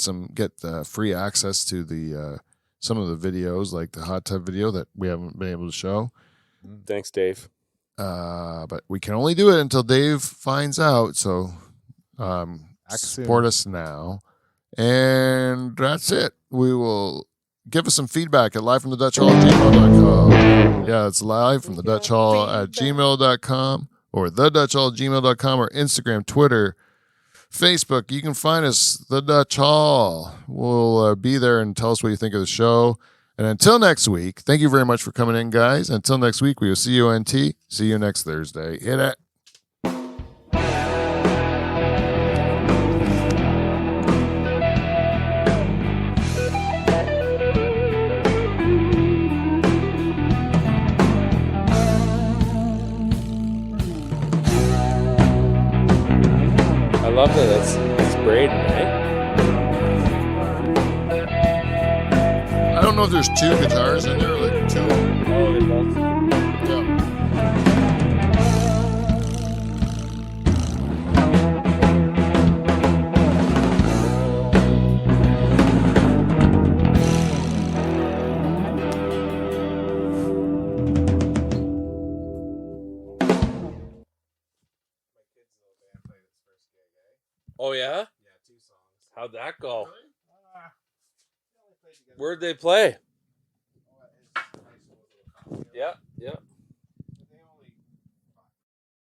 free access to the some of the videos, like the hot tub video that we haven't been able to show. Thanks, Dave. But we can only do it until Dave finds out. So support us now. And that's it. We will give us some feedback at livefromthedutchhall@gmail.com. Yeah, it's live from the Dutch Hall at gmail.com or thedutchhall@gmail.com or Instagram, Twitter, Facebook. You can find us, The Dutch Hall. We'll be there and tell us what you think of the show. And until next week, thank you very much for coming in, guys. Until next week, we will see you NT. See you next Thursday. Hit it. I love that it's Braden, eh? I don't know if there's two guitars in there or like two. Oh, they're both. Yeah. Oh, yeah? Yeah, 2 songs. How'd that go? Where'd they play? Yeah, yeah.